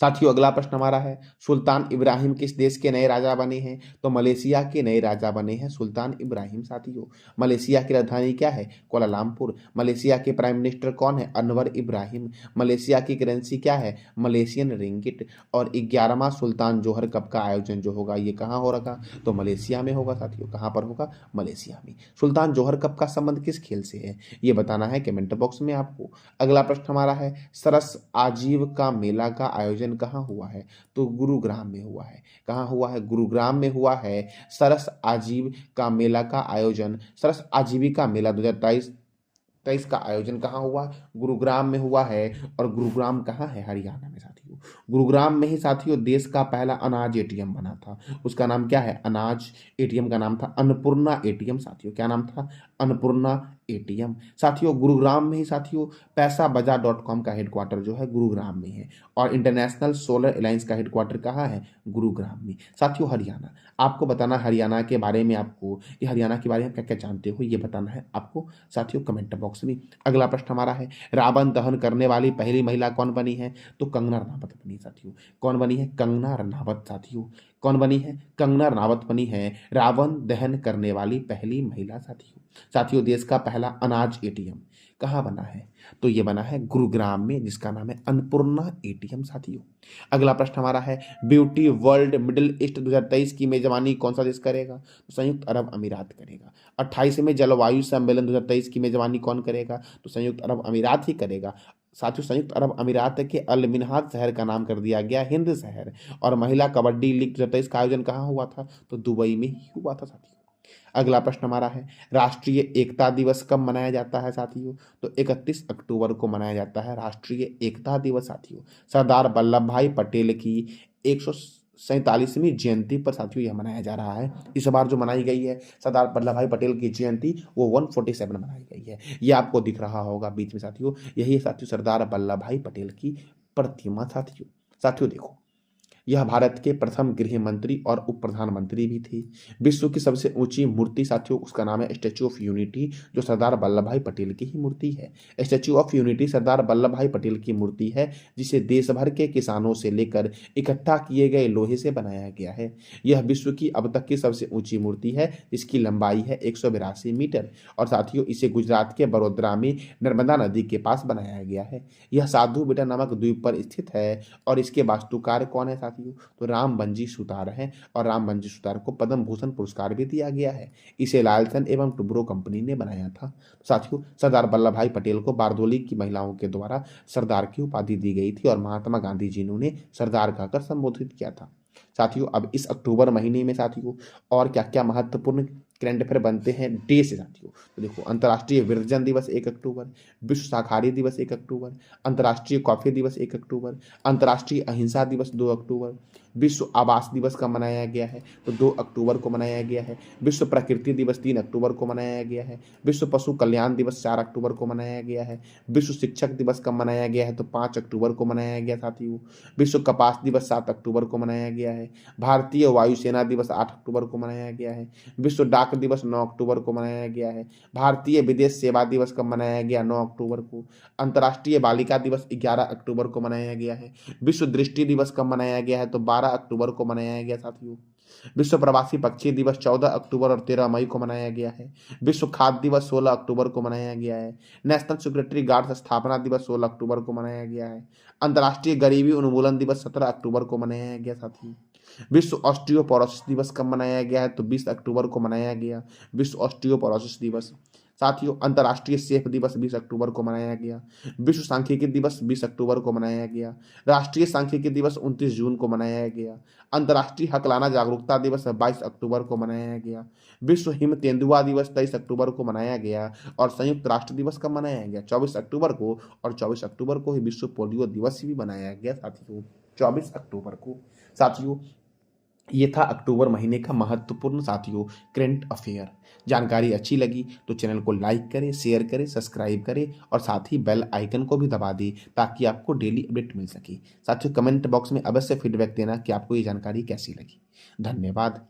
साथियों अगला प्रश्न हमारा है, सुल्तान इब्राहिम किस देश के नए राजा बने हैं? तो मलेशिया के नए राजा बने हैं सुल्तान इब्राहिम। साथियों मलेशिया की राजधानी क्या है? कुआलालंपुर। मलेशिया के प्राइम मिनिस्टर कौन है? अनवर इब्राहिम। मलेशिया की करेंसी क्या है? Malaysian ringgit. और 11वां सुल्तान जोहर कप का आयोजन जो होगा ये कहाँ हो रहा? तो मलेशिया में होगा साथियों। कहाँ पर होगा? मलेशिया में। सुल्तान जोहर कप का संबंध किस खेल से है? ये बताना है कमेंट बॉक्स में आपको। अगला प्रश्न हमारा है, सरस आजीविका मेला का आयोजन कहाँ हुआ है? तो गुरुग्राम में हुआ है। कहाँ हुआ है? गुरुग्राम में हुआ है। सरस आजीविका मेला का आयोजन, सरस आजीविका मेला 2023 का आयोजन कहाँ हुआ? गुरुग्राम में हुआ है। और गुरुग्राम कहाँ है? हरियाणा में साथियों। गुरुग्राम में ही साथियों देश का पहला अनाज एटीएम बना था। उसका नाम क्या है? अनाज एटीएम का नाम था अन्नपूर्णा एटीएम। साथियों क्या नाम था? अन्नपूर्णा एटीएम। साथियों गुरुग्राम में ही साथियों पैसा बाजार .com का हेडक्वार्टर जो है गुरुग्राम में है। और इंटरनेशनल सोलर अलायंस का हेडक्वार्टर कहाँ है? गुरुग्राम में। साथियों हरियाणा, आपको बताना हरियाणा के बारे में, आपको ये हरियाणा के बारे में क्या क्या जानते हो ये बताना है आपको साथियों कमेंट बॉक्स में। अगला प्रश्न हमारा है, रावण दहन करने वाली पहली महिला कौन बनी है? तो कंगना रनावत बनी साथियों। कौन बनी है? कंगना रनावत साथियों। कौन बनी है? कंगना रनावत बनी है रावण दहन करने वाली पहली महिला साथियों। साथियों देश का पहला अनाज एटीएम कहाँ बना है? तो ये बना है गुरुग्राम में, जिसका नाम है अन्नपूर्णा एटीएम साथियों। अगला प्रश्न हमारा है, ब्यूटी वर्ल्ड मिडिल ईस्ट 2023 की मेजबानी कौन सा देश करेगा? तो संयुक्त अरब अमीरात करेगा। 28वें जलवायु सम्मेलन 2023 की मेजबानी कौन करेगा? तो संयुक्त अरब अमीरात ही करेगा। साथियों संयुक्त अरब अमीरात के अल मिन्हाज शहर का नाम कर दिया गया हिंद शहर। और महिला कबड्डी लीग 2023 का आयोजन कहाँ हुआ था? तो दुबई में ही हुआ था साथियों। अगला प्रश्न हमारा है, राष्ट्रीय एकता दिवस कब मनाया जाता है साथियों? तो 31 अक्टूबर को मनाया जाता है राष्ट्रीय एकता दिवस साथियों। सरदार वल्लभ भाई पटेल की 147वीं जयंती पर साथियों यह मनाया जा रहा है। इस बार जो मनाई गई है सरदार वल्लभ भाई पटेल की जयंती वो 147 मनाई गई है। ये आपको दिख रहा होगा बीच में साथियों, यही है साथियों सरदार वल्लभ भाई पटेल की प्रतिमा साथियों। साथियों देखो, यह भारत के प्रथम गृह मंत्री और उप प्रधानमंत्री भी थे। विश्व की सबसे ऊंची मूर्ति साथियों उसका नाम है स्टैच्यू ऑफ यूनिटी, जो सरदार वल्लभ भाई पटेल की ही मूर्ति है। Statue of unity Sardar Vallabh भाई पटेल की मूर्ति है, जिसे देश भर के किसानों से लेकर इकट्ठा किए गए लोहे से बनाया गया है। यह विश्व की अब तक की सबसे ऊंची मूर्ति है, जिसकी लंबाई है 182 मीटर। और साथियों इसे गुजरात के बड़ोदरा में नर्मदा नदी के पास बनाया गया है। यह साधु बेटा नामक द्वीप पर स्थित है। और इसके वास्तुकार कौन है साथियों? तो राम बंजी सुतार है। और राम बंजी सुतार को पद्म भूषण पुरस्कार भी दिया गया है। इसे लालसन एवं टुब्रो कंपनी ने बनाया था। साथियों सरदार वल्लभ भाई पटेल को बारदोली की महिलाओं के द्वारा सरदार की उपाधि दी गई थी और महात्मा गांधी जी ने उन्हें सरदार कहकर संबोधित किया था। साथियों अब इस अक्टूबर महीने में साथियों और क्या क्या महत्वपूर्ण करंट अफेयर बनते हैं डे से साथियों, तो देखो अंतर्राष्ट्रीय वृद्धजन दिवस 1 अक्टूबर, विश्व शाकाहारी दिवस 1 अक्टूबर, अंतर्राष्ट्रीय कॉफी दिवस 1 अक्टूबर, अंतर्राष्ट्रीय अहिंसा दिवस 2 अक्टूबर, विश्व आवास दिवस कब मनाया गया है? तो 2 अक्टूबर को मनाया गया है। विश्व प्रकृति दिवस 3 अक्टूबर को मनाया गया है। विश्व पशु कल्याण दिवस 4 अक्टूबर को मनाया गया है। विश्व शिक्षक दिवस कब मनाया गया है? तो 5 अक्टूबर को मनाया गया साथियों। विश्व कपास दिवस 7 अक्टूबर को मनाया गया है। भारतीय वायुसेना दिवस 8 अक्टूबर को मनाया गया है। विश्व डाक दिवस 9 अक्टूबर को मनाया गया है। भारतीय विदेश सेवा दिवस कब मनाया गया? 9 अक्टूबर को। अंतर्राष्ट्रीय बालिका दिवस 11 अक्टूबर को मनाया गया है। विश्व दृष्टि दिवस कब मनाया गया है? तो 12 अक्टूबर को मनाया गया साथियों। विश्व प्रवासी पक्षी दिवस 14 अक्टूबर और 13 मई को मनाया गया है। विश्व खाद्य दिवस 16 अक्टूबर को मनाया गया है। नेशनल सिक्योरिटी गार्ड्स स्थापना दिवस 16 अक्टूबर को मनाया गया है। अंतर्राष्ट्रीय गरीबी उन्मूलन दिवस 17 अक्टूबर को मनाया गया साथियों। विश्व ऑस्टियोपोरोसिस दिवस कब मनाया गया है? तो 20 अक्टूबर को मनाया गया विश्व ऑस्टियोपोरोसिस दिवस। साथियों, अंतर्राष्ट्रीय सेफ दिवस 20 अक्टूबर को मनाया गया। विश्व सांख्यिकी दिवस 20 अक्टूबर को मनाया गया। राष्ट्रीय सांख्यिकी दिवस 29 जून को मनाया गया। अंतर्राष्ट्रीय हकलाना जागरूकता दिवस 22 अक्टूबर को मनाया गया। विश्व हिम तेंदुआ दिवस 23 अक्टूबर को मनाया गया। और संयुक्त राष्ट्र दिवस कब मनाया गया? 24 अक्टूबर को। और 24 अक्टूबर को ही विश्व पोलियो दिवस भी मनाया गया साथियों, 24 अक्टूबर को। साथियों, ये था अक्टूबर महीने का महत्वपूर्ण साथियों करंट अफेयर। जानकारी अच्छी लगी तो चैनल को लाइक करें, शेयर करें, सब्सक्राइब करें और साथ ही बेल आइकन को भी दबा दें ताकि आपको डेली अपडेट मिल सके। साथियों, कमेंट बॉक्स में अवश्य फीडबैक देना कि आपको ये जानकारी कैसी लगी। धन्यवाद।